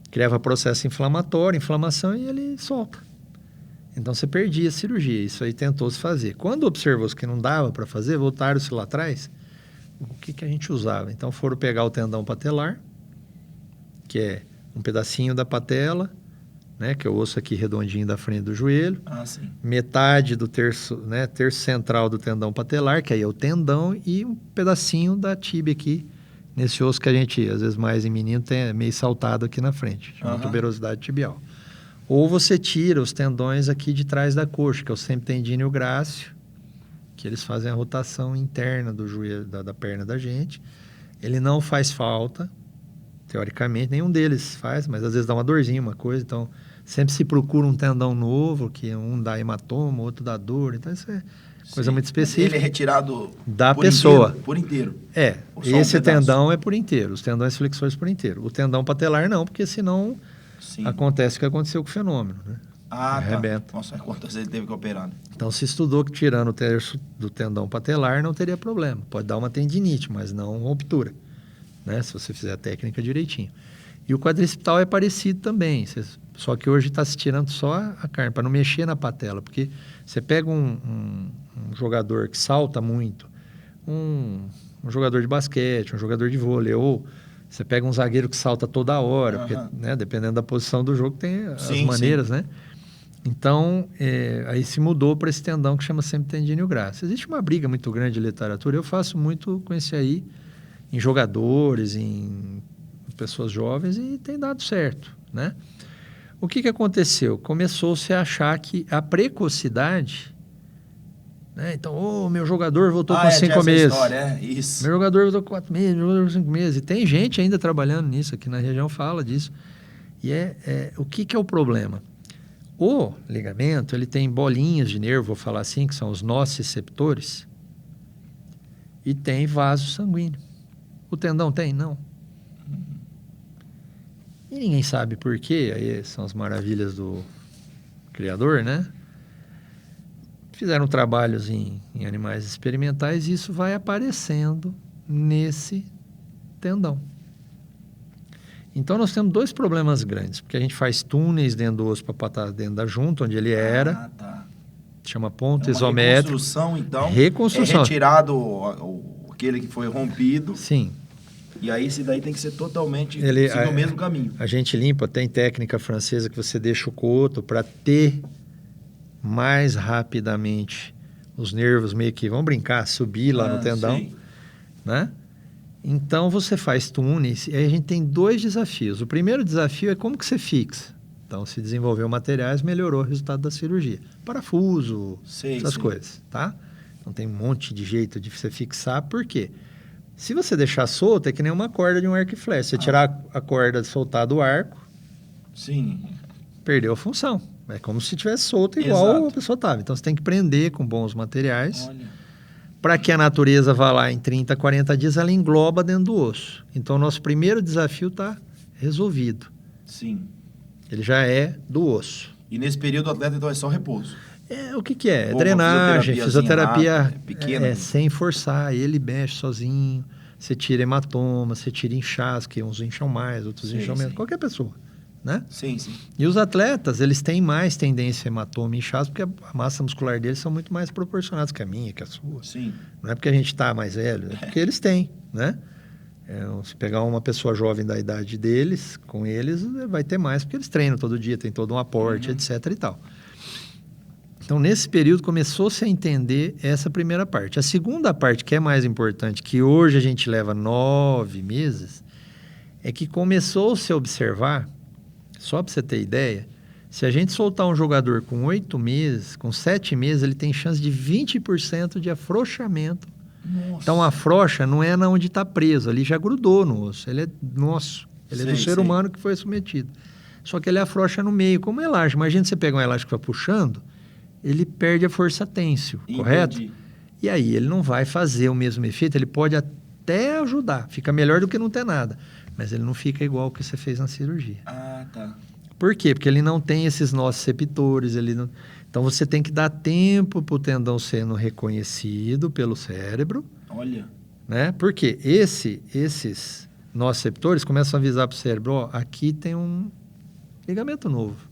Criava processo inflamatório, inflamação, e ele solta. Então, você perdia a cirurgia. Isso aí tentou-se fazer. Quando observou-se que não dava para fazer, voltaram-se lá atrás, o que a gente usava? Então, foram pegar o tendão patelar, que é um pedacinho da patela, né, que é o osso aqui redondinho da frente do joelho.
Ah, sim.
Metade do terço central do tendão patelar, que aí é o tendão, e um pedacinho da tíbia aqui, nesse osso que a gente, às vezes mais em menino, tem meio saltado aqui na frente, chama tuberosidade tibial. Ou você tira os tendões aqui de trás da coxa, que é o semitendíneo grácil, que eles fazem a rotação interna do joelho, da perna da gente. Ele não faz falta, teoricamente, nenhum deles faz, mas às vezes dá uma dorzinha, uma coisa. Então, sempre se procura um tendão novo, que um dá hematoma, outro dá dor. Então, isso é coisa muito específica.
Ele é retirado
da pessoa.
Por inteiro.
Esse tendão é por inteiro, os tendões flexores por inteiro. O tendão patelar não, porque senão acontece o que aconteceu com o fenômeno, né? Arrebenta.
Tá. Nossa, quantas vezes ele teve que operar, né?
Então, se estudou que tirando o terço do tendão patelar não teria problema. Pode dar uma tendinite, mas não ruptura, né? Se você fizer a técnica direitinho. E o quadricipital é parecido também, só que hoje está se tirando só a carne, para não mexer na patela, porque você pega um jogador que salta muito, um jogador de basquete, um jogador de vôlei, ou você pega um zagueiro que salta toda hora, porque, né, dependendo da posição do jogo, tem as maneiras, né? Então, aí se mudou para esse tendão que chama semitendíneo graço. Existe uma briga muito grande de literatura, eu faço muito com esse aí, em jogadores, em pessoas jovens, e tem dado certo, né? O que aconteceu? Começou-se a achar que a precocidade, né? Então, meu jogador voltou com 5 meses.
Isso.
Meu jogador voltou com 4 meses, meu jogador com 5 meses. E tem gente ainda trabalhando nisso, aqui na região fala disso. E o que é o problema? O ligamento, ele tem bolinhas de nervo, vou falar assim, que são os nociceptores, e tem vaso sanguíneo. O tendão tem? Não. E ninguém sabe por quê, aí são as maravilhas do criador, né? Fizeram trabalhos em animais experimentais e isso vai aparecendo nesse tendão. Então, nós temos 2 problemas grandes, porque a gente faz túneis dentro do osso para botar dentro da junta, onde ele era, chama ponto isométrico.
Reconstrução, então.
Reconstrução.
É retirado aquele que foi rompido.
Sim.
E aí, esse daí tem que ser totalmente seguir o mesmo caminho.
A gente limpa, tem técnica francesa que você deixa o coto para ter mais rapidamente os nervos meio que, vamos brincar, subir lá no tendão, né? Então, você faz túneis e aí a gente tem 2 desafios. O primeiro desafio é como que você fixa. Então, se desenvolveu materiais, melhorou o resultado da cirurgia. Parafuso, essas coisas, tá? Então, tem um monte de jeito de você fixar. Por quê? Se você deixar solto, é que nem uma corda de um arco e flecha. Você tirar a corda, soltar do arco, perdeu a função. É como se tivesse solto igual a pessoa estava. Então, você tem que prender com bons materiais. Para que a natureza vá lá em 30, 40 dias, ela engloba dentro do osso. Então, o nosso primeiro desafio está resolvido.
Sim.
Ele já é do osso.
E nesse período o atleta, então, é só repouso?
O que é? Drenagem, fisioterapia
pequena.
Sem forçar. Ele mexe sozinho. Você tira hematoma, você tira inchaço, que uns incham mais, outros incham menos. Qualquer pessoa, né?
Sim.
E os atletas, eles têm mais tendência a hematoma e inchaço, porque a massa muscular deles são muito mais proporcionadas que a minha, que a sua.
Sim.
Não é porque a gente está mais velho, é porque eles têm, né? Se pegar uma pessoa jovem da idade deles, com eles, vai ter mais, porque eles treinam todo dia, tem todo um aporte, etc. e tal. Então, nesse período, começou-se a entender essa primeira parte. A segunda parte, que é mais importante, que hoje a gente leva 9 meses, é que começou-se a observar, só para você ter ideia, se a gente soltar um jogador com 8 meses, com 7 meses, ele tem chance de 20% de afrouxamento.
Nossa.
Então, a afrouxa não é na onde está preso, ali já grudou no osso, ele é nosso, ele é do ser humano que foi submetido. Só que ele afrouxa no meio, como um elástico. Imagina você pegar um elástico e vai puxando, ele perde a força têncil, correto? E aí ele não vai fazer o mesmo efeito, ele pode até ajudar, fica melhor do que não ter nada, mas ele não fica igual o que você fez na cirurgia. Por quê? Porque ele não tem esses nociceptores, então você tem que dar tempo para o tendão sendo reconhecido pelo cérebro.
Olha.
Né? Porque esses nociceptores começam a avisar para o cérebro, aqui tem um ligamento novo.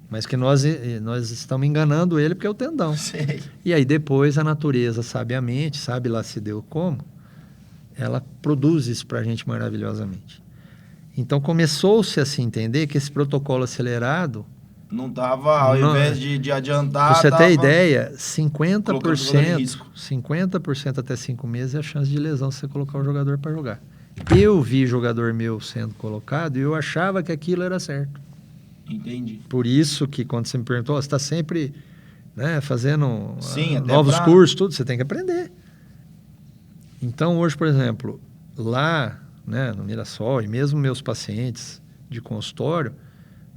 Mas que nós estamos enganando ele porque é o tendão.
Sei.
E aí depois a natureza, sabiamente, sabe lá se deu como, ela produz isso para a gente maravilhosamente. Então começou-se a se entender que esse protocolo acelerado...
Não estava, ao invés de adiantar...
Para você ter ideia, 50% até 5 meses é a chance de lesão se você colocar o jogador para jogar. Eu vi jogador meu sendo colocado e eu achava que aquilo era certo.
Entendi.
Por isso que quando você me perguntou, você está sempre né? Fazendo
Sim, até
novos cursos, tudo, você tem que aprender. Então, hoje, por exemplo, lá, né, no Mirassol, e mesmo meus pacientes de consultório,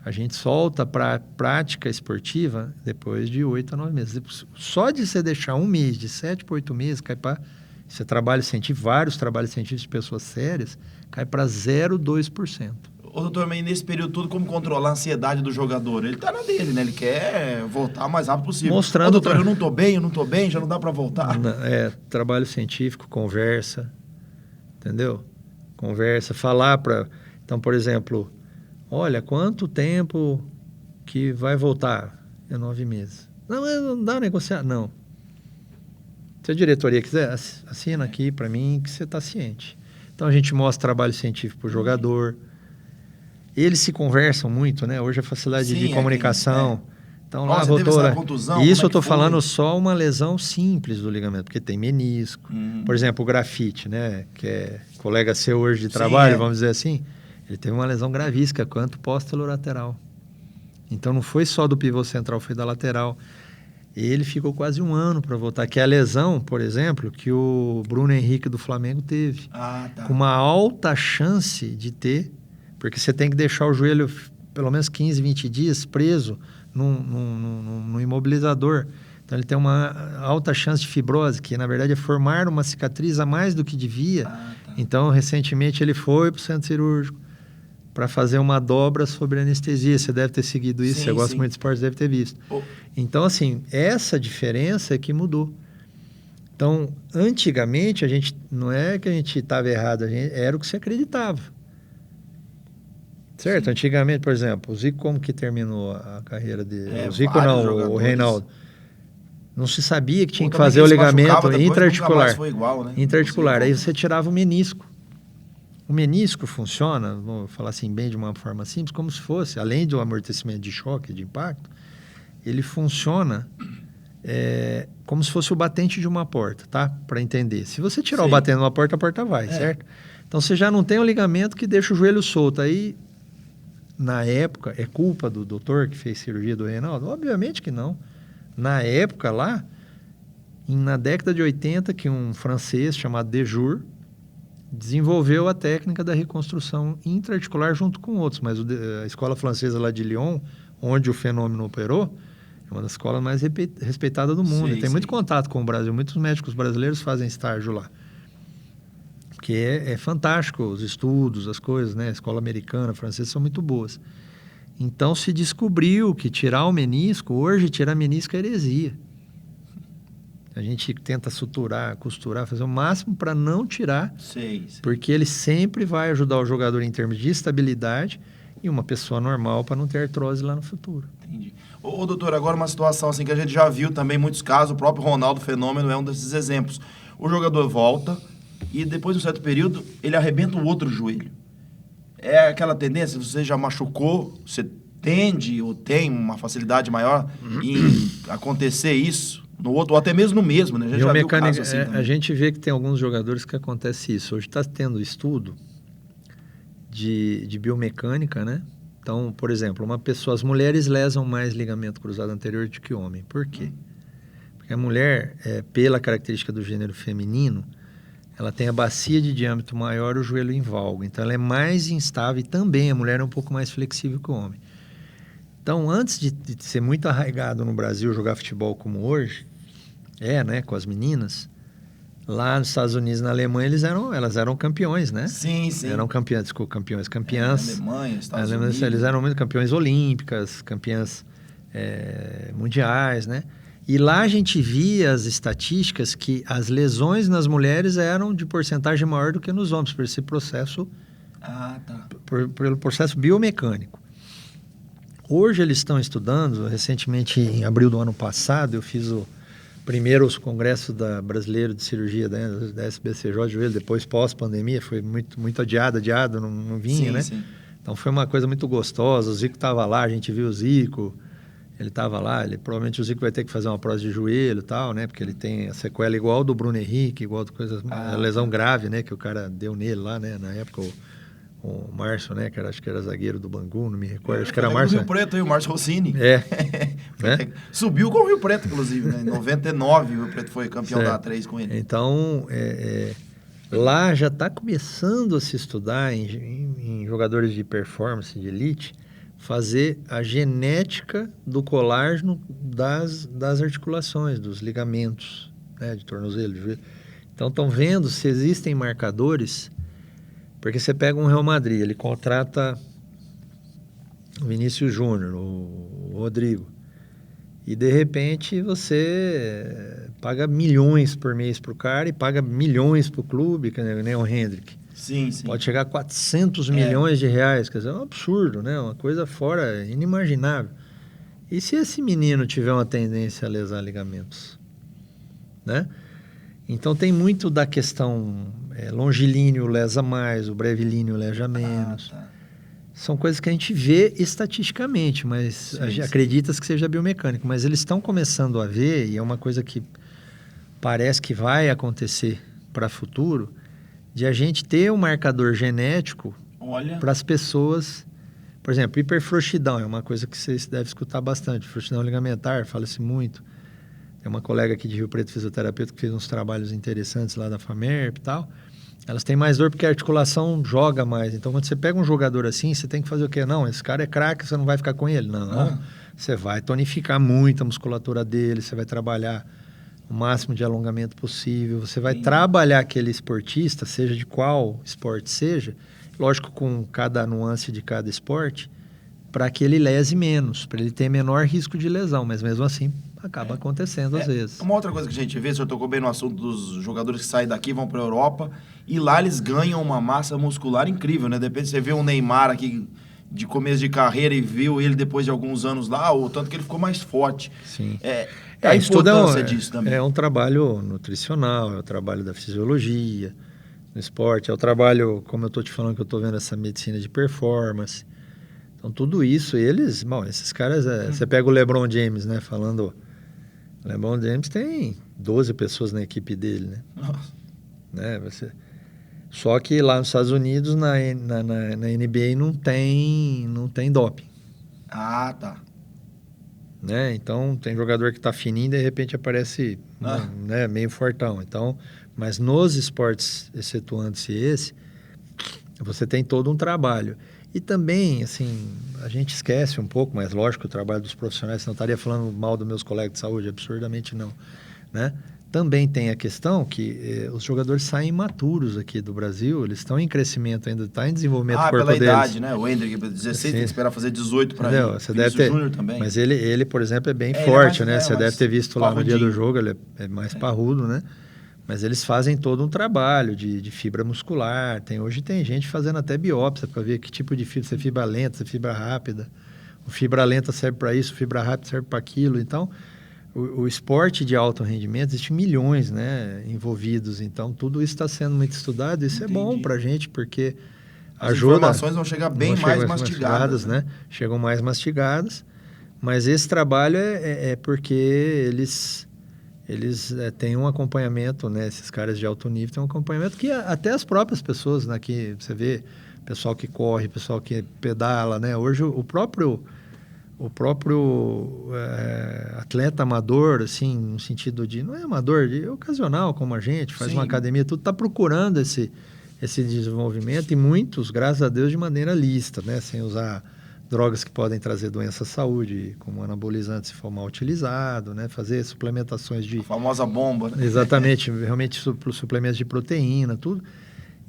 a gente solta para prática esportiva depois de 8 a 9 meses. Só de você deixar um mês, de 7 para 8 meses, cai para... Você trabalha científico, vários trabalhos científicos de pessoas sérias, cai para 0,2%.
Ô, doutor, mas nesse período todo, como controlar a ansiedade do jogador? Ele tá na dele, né? Ele quer voltar o mais rápido possível.
Mostrando...
Ô, doutor, eu não tô bem, já não dá para voltar.
Trabalho científico, conversa, entendeu? Conversa, falar para... Então, por exemplo, olha, quanto tempo que vai voltar? É 9 meses. Não dá negociar, não. Se a diretoria quiser, assina aqui para mim que você está ciente. Então, a gente mostra trabalho científico para o jogador. Eles se conversam muito, né? Hoje a facilidade de comunicação. Então, lá voltou... Contusão, isso eu estou falando só uma lesão simples do ligamento, porque tem menisco. Por exemplo, o grafite, né? Que é colega seu hoje de trabalho, vamos dizer assim. Ele teve uma lesão gravíssima, quanto póstero-lateral. Então, não foi só do pivô central, foi da lateral. Ele ficou quase 1 ano para voltar, que é a lesão, por exemplo, que o Bruno Henrique do Flamengo teve. Com uma alta chance de ter, porque você tem que deixar o joelho pelo menos 15, 20 dias preso no imobilizador. Então, ele tem uma alta chance de fibrose, que na verdade é formar uma cicatriz a mais do que devia. Então, recentemente, ele foi para o centro cirúrgico para fazer uma dobra sobre anestesia. Você deve ter seguido isso, você gosta muito de esporte, deve ter visto. Então, assim, essa diferença é que mudou. Então, antigamente, a gente não é que a gente estava errado, era o que você acreditava. Certo? Sim. Antigamente, por exemplo, o Zico, como que terminou a carreira dele? O Zico não, o Reinaldo. Não se sabia que tinha que fazer o ligamento intraarticular.
Foi igual, né?
Intraarticular. Aí você tirava o menisco. O menisco funciona, vou falar assim bem de uma forma simples, como se fosse, além do amortecimento de choque, de impacto, ele funciona como se fosse o batente de uma porta, tá? Para entender. Se você tirar o batente de uma porta, a porta vai, certo? Então, você já não tem um ligamento que deixa o joelho solto. Aí, na época, é culpa do doutor que fez cirurgia do Reinaldo? Obviamente que não. Na época, lá, na década de 80, que um francês chamado Dejour desenvolveu a técnica da reconstrução intraarticular junto com outros, mas a escola francesa lá de Lyon, onde o fenômeno operou, é uma das escolas mais respeitadas do mundo. Tem muito contato com o Brasil, muitos médicos brasileiros fazem estágio lá. Porque é fantástico os estudos, as coisas, né? A escola americana, francesa são muito boas. Então se descobriu que tirar o menisco, hoje tirar menisco é heresia. A gente tenta suturar, costurar, fazer o máximo para não tirar, porque ele sempre vai ajudar o jogador em termos de estabilidade e uma pessoa normal para não ter artrose lá no futuro.
Entendi. Ô, doutor, agora uma situação assim que a gente já viu também muitos casos, o próprio Ronaldo Fenômeno é um desses exemplos. O jogador volta e depois de um certo período ele arrebenta o outro joelho. É aquela tendência, você já machucou, você tende ou tem uma facilidade maior em acontecer isso? No outro, ou até mesmo no mesmo, né? A gente já viu casos assim
a gente vê que tem alguns jogadores que acontece isso. Hoje está tendo estudo de biomecânica, né? Então, por exemplo, as mulheres lesam mais ligamento cruzado anterior do que o homem. Por quê? Porque a mulher, pela característica do gênero feminino, ela tem a bacia de diâmetro maior e o joelho em valgo. Então, ela é mais instável e também a mulher é um pouco mais flexível que o homem. Então, antes de ser muito arraigado no Brasil jogar futebol como hoje, né, com as meninas, lá nos Estados Unidos e na Alemanha elas eram campeões, né?
Sim.
Eram campeãs.
Alemanha, Estados Unidos.
Eles eram muito campeões olímpicas, campeãs mundiais, né? E lá a gente via as estatísticas que as lesões nas mulheres eram de porcentagem maior do que nos homens, por esse processo, pelo processo biomecânico. Hoje eles estão estudando, recentemente em abril do ano passado, eu fiz o primeiro congresso brasileiro de cirurgia da SBCJ de joelho, depois pós-pandemia, foi muito adiado, não vinha, né? Sim. Então foi uma coisa muito gostosa, o Zico estava lá, a gente viu o Zico, ele estava lá, provavelmente o Zico vai ter que fazer uma prótese de joelho e tal, né? Porque ele tem a sequela igual do Bruno Henrique, igual de coisas, a lesão grave, né? Que o cara deu nele lá, né? Na época, o Márcio, né? Acho que era zagueiro do Bangu, não me recordo. Acho que era Márcio.
Rio Preto aí, o Márcio Rossini.
Né?
Subiu com o Rio Preto, inclusive, né? Em 99 o Rio Preto foi campeão da A3 com ele.
Então, lá já está começando a se estudar em jogadores de performance, de elite, fazer a genética do colágeno das articulações, dos ligamentos, né? De tornozelo, de joelho. Então, estão vendo se existem marcadores. Porque você pega um Real Madrid, ele contrata o Vinícius Júnior, o Rodrigo, e de repente você paga milhões por mês para o cara e paga milhões para o clube, que nem o Hendrick.
Sim.
Pode chegar a 400 milhões de reais, quer dizer, é um absurdo, né? Uma coisa fora, inimaginável. E se esse menino tiver uma tendência a lesar ligamentos, né? Então tem muito da questão longilíneo lesa mais, o brevilíneo lesa menos.
Tá.
São coisas que a gente vê estatisticamente, mas acredita-se que seja biomecânico. Mas eles estão começando a ver, e é uma coisa que parece que vai acontecer para o futuro, de a gente ter um marcador genético para as pessoas. Por exemplo, hiperfrouxidão é uma coisa que vocês devem escutar bastante. Frouxidão ligamentar, fala-se muito. Tem uma colega aqui de Rio Preto, fisioterapeuta, que fez uns trabalhos interessantes lá da FAMERP e tal. Elas têm mais dor porque a articulação joga mais. Então, quando você pega um jogador assim, você tem que fazer o quê? Não, esse cara é craque, você não vai ficar com ele. Não, você vai tonificar muito a musculatura dele, você vai trabalhar o máximo de alongamento possível, você vai trabalhar aquele esportista, seja de qual esporte seja, lógico, com cada nuance de cada esporte, para que ele lese menos, para ele ter menor risco de lesão, mas mesmo assim acaba acontecendo às vezes.
Uma outra coisa que a gente vê, o senhor tocou bem no assunto dos jogadores que saem daqui, vão para a Europa, e lá eles ganham uma massa muscular incrível, né? De repente você vê um Neymar aqui de começo de carreira e viu ele depois de alguns anos lá, o tanto que ele ficou mais forte.
Sim.
A importância disso também.
É um trabalho nutricional, é o trabalho da fisiologia, no esporte, é o trabalho, como eu estou te falando, que eu estou vendo essa medicina de performance. Então, tudo isso, esses caras, você pega o LeBron James, né, falando... O LeBron James tem 12 pessoas na equipe dele, né?
Nossa.
Né? Só que lá nos Estados Unidos, na NBA, não tem doping.
Ah, tá.
Né? Então, tem jogador que tá fininho e de repente aparece né, meio fortão. Então, mas nos esportes, excetuando-se esse, você tem todo um trabalho. E também, assim, a gente esquece um pouco, mas lógico, o trabalho dos profissionais, não estaria falando mal dos meus colegas de saúde, absurdamente não, né? Também tem a questão que os jogadores saem imaturos aqui do Brasil, eles estão em crescimento ainda, está em desenvolvimento do corpo deles.
Pela idade, né? O Hendrick, 16, tem que esperar fazer 18 para ele.
Você deve ter, Júnior também. Mas ele, por exemplo, é bem forte, né? Você deve ter visto lá no dia do jogo, ele é mais parrudo, né? Mas eles fazem todo um trabalho de fibra muscular. Hoje tem gente fazendo até biópsia para ver que tipo de fibra, se é fibra lenta, se é fibra rápida. O fibra lenta serve para isso, fibra rápida serve para aquilo. Então, o esporte de alto rendimento, existem milhões, né, envolvidos. Então, tudo isso está sendo muito estudado. Isso é bom para a gente, porque
as
ajuda... As
informações vão chegar bem mais mastigadas,
né? Chegam mais mastigadas. Mas esse trabalho é porque eles têm um acompanhamento, né? Esses caras de alto nível têm um acompanhamento que até as próprias pessoas, né? Que você vê pessoal que corre, pessoal que pedala, né? Hoje o próprio atleta amador, assim, no sentido de... Não é amador, é ocasional, como a gente, faz uma academia, tudo está procurando esse desenvolvimento, e muitos, graças a Deus, de maneira lícita, né? Sem usar drogas que podem trazer doença à saúde, como anabolizante, se for mal utilizado, né? Fazer suplementações de...
A famosa bomba, né?
Exatamente, realmente suplementos de proteína, tudo.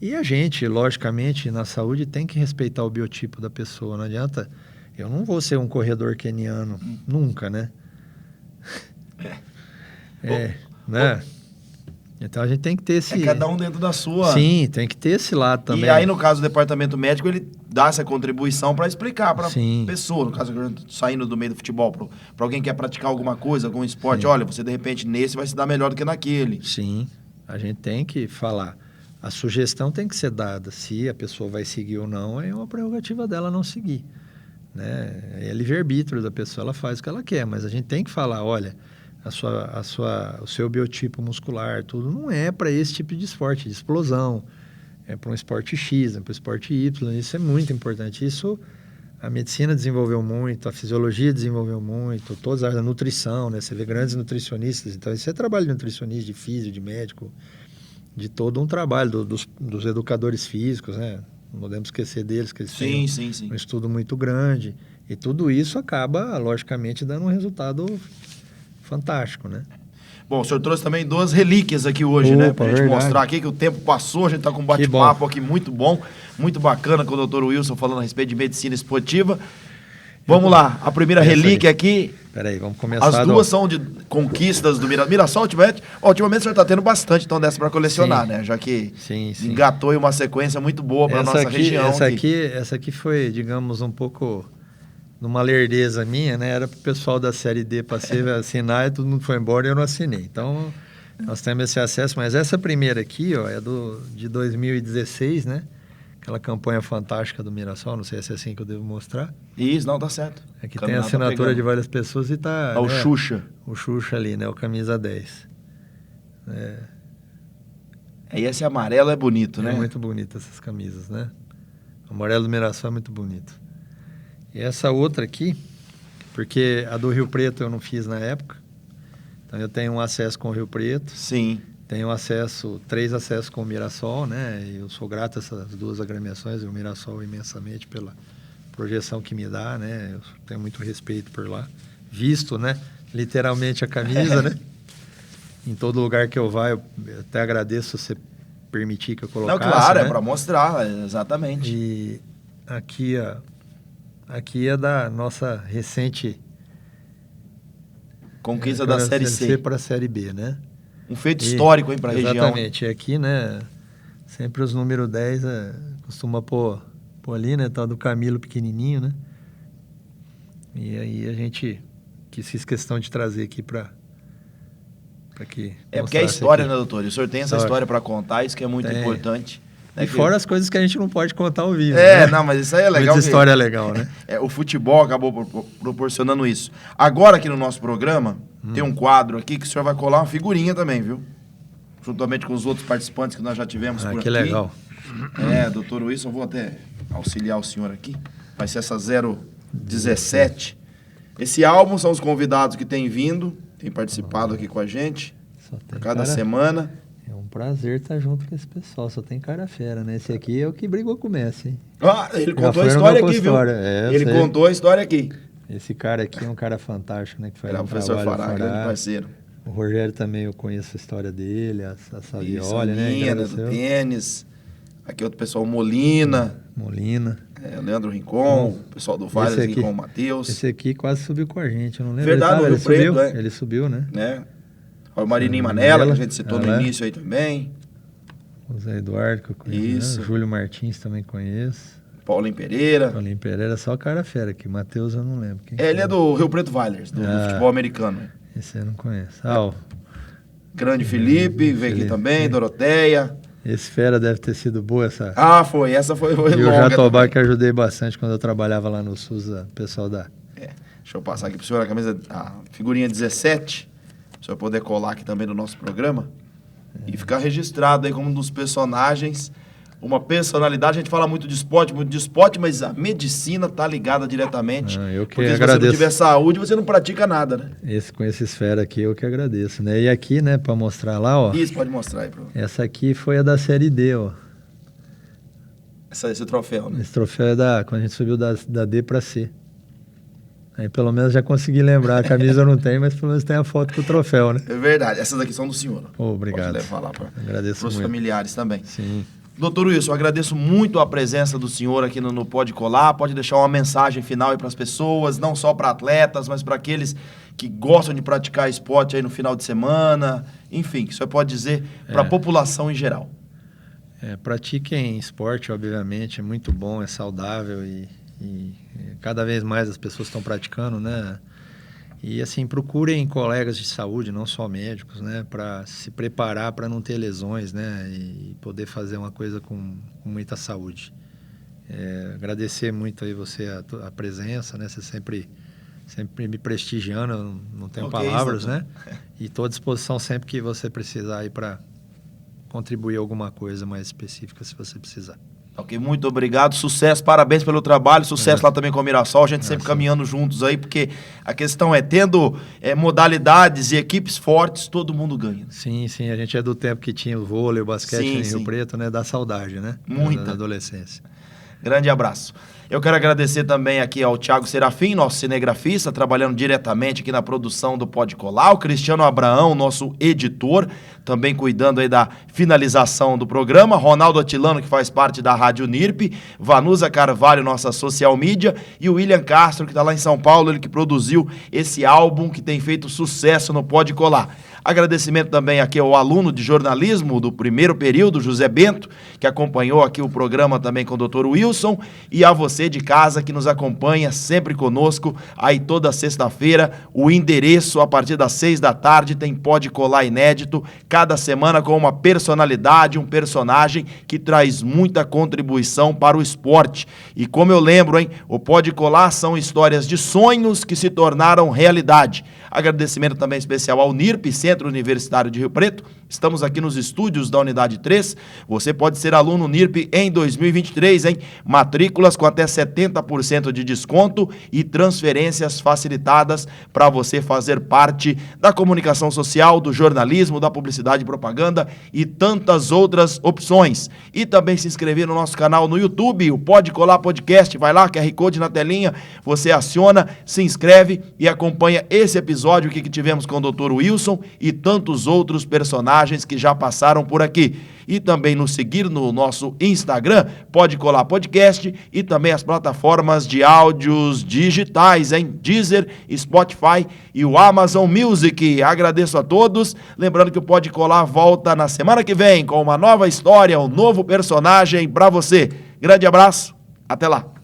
E a gente, logicamente, na saúde tem que respeitar o biotipo da pessoa. Não adianta... Eu não vou ser um corredor queniano, nunca, né? Né? Então a gente tem que ter esse...
cada um dentro da sua...
Sim, tem que ter esse lado também.
E aí, no caso do departamento médico, ele dá essa contribuição para explicar para a pessoa, no caso, saindo do meio do futebol, para alguém que quer praticar alguma coisa, algum esporte, olha, você de repente nesse vai se dar melhor do que naquele.
Sim, a gente tem que falar. A sugestão tem que ser dada. Se a pessoa vai seguir ou não, é uma prerrogativa dela não seguir. Né? É livre-arbítrio da pessoa, ela faz o que ela quer, mas a gente tem que falar, olha, o seu biotipo muscular, tudo não é para esse tipo de esporte, de explosão. para um esporte X, para um esporte Y. Isso é muito importante. Isso a medicina desenvolveu muito, a fisiologia desenvolveu muito, todas as áreas da nutrição, né? Você vê grandes nutricionistas. Então, isso é trabalho de nutricionista, de físio, de médico, de todo um trabalho dos educadores físicos, né? Não podemos esquecer deles, que eles têm um estudo muito grande. E tudo isso acaba, logicamente, dando um resultado fantástico, né?
Bom, o senhor trouxe também 2 relíquias aqui hoje, né? Pra gente mostrar aqui que o tempo passou, a gente tá com um bate-papo aqui muito bom, muito bacana com o Dr. Wilson falando a respeito de medicina esportiva. Vamos lá, a primeira relíquia aqui.
Peraí, vamos começar.
As duas são de conquistas do Mirassol. Ultimamente o senhor tá tendo bastante, então dessa para colecionar, né? Já que engatou aí uma sequência muito boa para nossa região.
Essa aqui foi, digamos, um pouco numa lerdeza minha, né? Era pro pessoal da Série D para assinar e todo mundo foi embora e eu não assinei. Então, nós temos esse acesso. Mas essa primeira aqui, ó, é de 2016, né? Aquela campanha fantástica do Mirassol, não sei se é assim que eu devo mostrar.
Isso, não, tá certo.
Aqui tem a assinatura de várias pessoas e tá...
o Xuxa.
O Xuxa ali, né? O camisa 10.
E esse amarelo é bonito, né?
É muito bonito essas camisas, né? O amarelo do Mirassol é muito bonito. E essa outra aqui, porque a do Rio Preto eu não fiz na época, então eu tenho um acesso com o Rio Preto.
Sim.
Tenho 3 acessos com o Mirassol, né? E eu sou grato a essas 2 agremiações, o Mirassol imensamente pela projeção que me dá, né? Eu tenho muito respeito por lá. Visto, né? Literalmente a camisa, né? Em todo lugar que eu vá, eu até agradeço você permitir que eu colocasse.
Não, claro,
né?
É para mostrar, exatamente.
E aqui é da nossa recente
conquista da Série C
para a Série B, né?
Um feito histórico aí para a região.
Exatamente. E aqui, né, sempre os número 10 costuma pôr ali, né, tal do Camilo pequenininho, né? E aí a gente fiz questão de trazer aqui para que...
porque é história, né, doutor? E o senhor tem essa história para contar, isso que é muito importante.
E fora as coisas que a gente não pode contar ao vivo.
Né? Não, mas isso aí é legal.
Muita história é legal, né?
O futebol acabou proporcionando isso. Agora aqui no nosso programa, tem um quadro aqui que o senhor vai colar uma figurinha também, viu? Juntamente com os outros participantes que nós já tivemos por aqui.
Que legal.
Doutor Wilson, eu vou até auxiliar o senhor aqui. Vai ser essa 017. Esse álbum são os convidados que têm vindo, têm participado aqui com a gente, a cada semana.
É um prazer estar junto com esse pessoal, só tem cara fera, né? Esse aqui é o que brigou com o Messi, hein?
Ele contou a história aqui, viu? Ele contou a história aqui.
Esse cara aqui é um cara fantástico, né? Que faz
o professor Fará, grande parceiro.
O Rogério também, eu conheço a história dele, a Savioli, né?
Do tênis. Aqui outro pessoal, Molina. O Leandro Rincon, o pessoal do Vale, Rincon, o Matheus.
Esse aqui quase subiu com a gente, eu não lembro.
Verdade,
ele subiu, Ele subiu, né?
O Marininho Manela, que a gente citou no início aí também.
O Zé Eduardo, que eu conheço. Né? Júlio Martins também conheço.
Paulinho Pereira,
só cara fera aqui. Matheus eu não lembro.
Ele é do Rio Preto Valers, do futebol americano.
Esse eu não conheço.
Grande Felipe, veio aqui também, Doroteia.
Esse fera deve ter sido boa essa.
Foi. Essa foi longa.
E o Jatobá, que ajudei bastante quando eu trabalhava lá no SUS, o pessoal da...
Deixa eu passar aqui pro senhor a figurinha 17, para o senhor poder colar aqui também no nosso programa. E ficar registrado aí como um dos personagens, uma personalidade. A gente fala muito de esporte, mas a medicina tá ligada diretamente.
Eu que
porque
agradeço.
Se você não tiver saúde, você não pratica nada, né?
Com esse esfera aqui, eu que agradeço, né? E aqui, né, para mostrar lá, ó.
Isso, pode mostrar aí, professor.
Essa aqui foi a da Série D, ó.
Esse troféu, né?
Esse troféu é quando a gente subiu da D para C. Aí pelo menos já consegui lembrar. A camisa eu não tenho, mas pelo menos tem a foto com o troféu, né?
É verdade. Essas aqui são do senhor.
Obrigado.
Pode levar lá para os
muito.
Familiares também.
Sim.
Doutor Wilson, eu agradeço muito a presença do senhor aqui no Pode Colar. Pode deixar uma mensagem final aí para as pessoas, não só para atletas, mas para aqueles que gostam de praticar esporte aí no final de semana. Enfim, que o senhor pode dizer para a população em geral.
Pratiquem esporte, obviamente, é muito bom, é saudável e cada vez mais as pessoas estão praticando, né? E assim, procurem colegas de saúde, não só médicos, né? Para se preparar para não ter lesões, né? E poder fazer uma coisa com muita saúde. Agradecer muito aí você a presença, né? Você sempre me prestigiando, eu não tenho palavras, né? E estou à disposição sempre que você precisar aí para contribuir alguma coisa mais específica se você precisar.
Ok, muito obrigado, sucesso, parabéns pelo trabalho, sucesso lá também com a Mirassol, a gente sempre caminhando juntos aí, porque a questão é, tendo modalidades e equipes fortes, todo mundo ganha.
Sim, a gente é do tempo que tinha o vôlei, o basquete em Rio Preto, né? Dá saudade, né?
Muita.
Da adolescência.
Grande abraço. Eu quero agradecer também aqui ao Thiago Serafim, nosso cinegrafista, trabalhando diretamente aqui na produção do Pode Colar, o Cristiano Abraão, nosso editor, também cuidando aí da finalização do programa, Ronaldo Atilano, que faz parte da Rádio NIRP, Vanusa Carvalho, nossa social media, e o William Castro, que está lá em São Paulo, ele que produziu esse álbum que tem feito sucesso no Pode Colar. Agradecimento também aqui ao aluno de jornalismo do primeiro período, José Bento, que acompanhou aqui o programa também com o Dr. Wilson, e a você de casa que nos acompanha sempre conosco, aí toda sexta-feira, o endereço a partir das 6 da tarde tem Pode Colar inédito, cada semana com uma personalidade, um personagem que traz muita contribuição para o esporte. E como eu lembro, o Pode Colar são histórias de sonhos que se tornaram realidade. Agradecimento também especial ao NIRP, Centro Universitário de Rio Preto. Estamos aqui nos estúdios da Unidade 3. Você pode ser aluno NIRP em 2023, matrículas com até 70% de desconto e transferências facilitadas para você fazer parte da comunicação social, do jornalismo, da publicidade e propaganda e tantas outras opções. E também se inscrever no nosso canal no YouTube, o Pode Colar Podcast. Vai lá, QR Code na telinha, você aciona, se inscreve e acompanha esse episódio que tivemos com o Dr. Wilson e tantos outros personagens que já passaram por aqui. E também nos seguir no nosso Instagram, Pode Colar Podcast, e também as plataformas de áudios digitais, Deezer, Spotify e o Amazon Music. Agradeço a todos. Lembrando que o Pode Colar volta na semana que vem com uma nova história, um novo personagem para você. Grande abraço, até lá.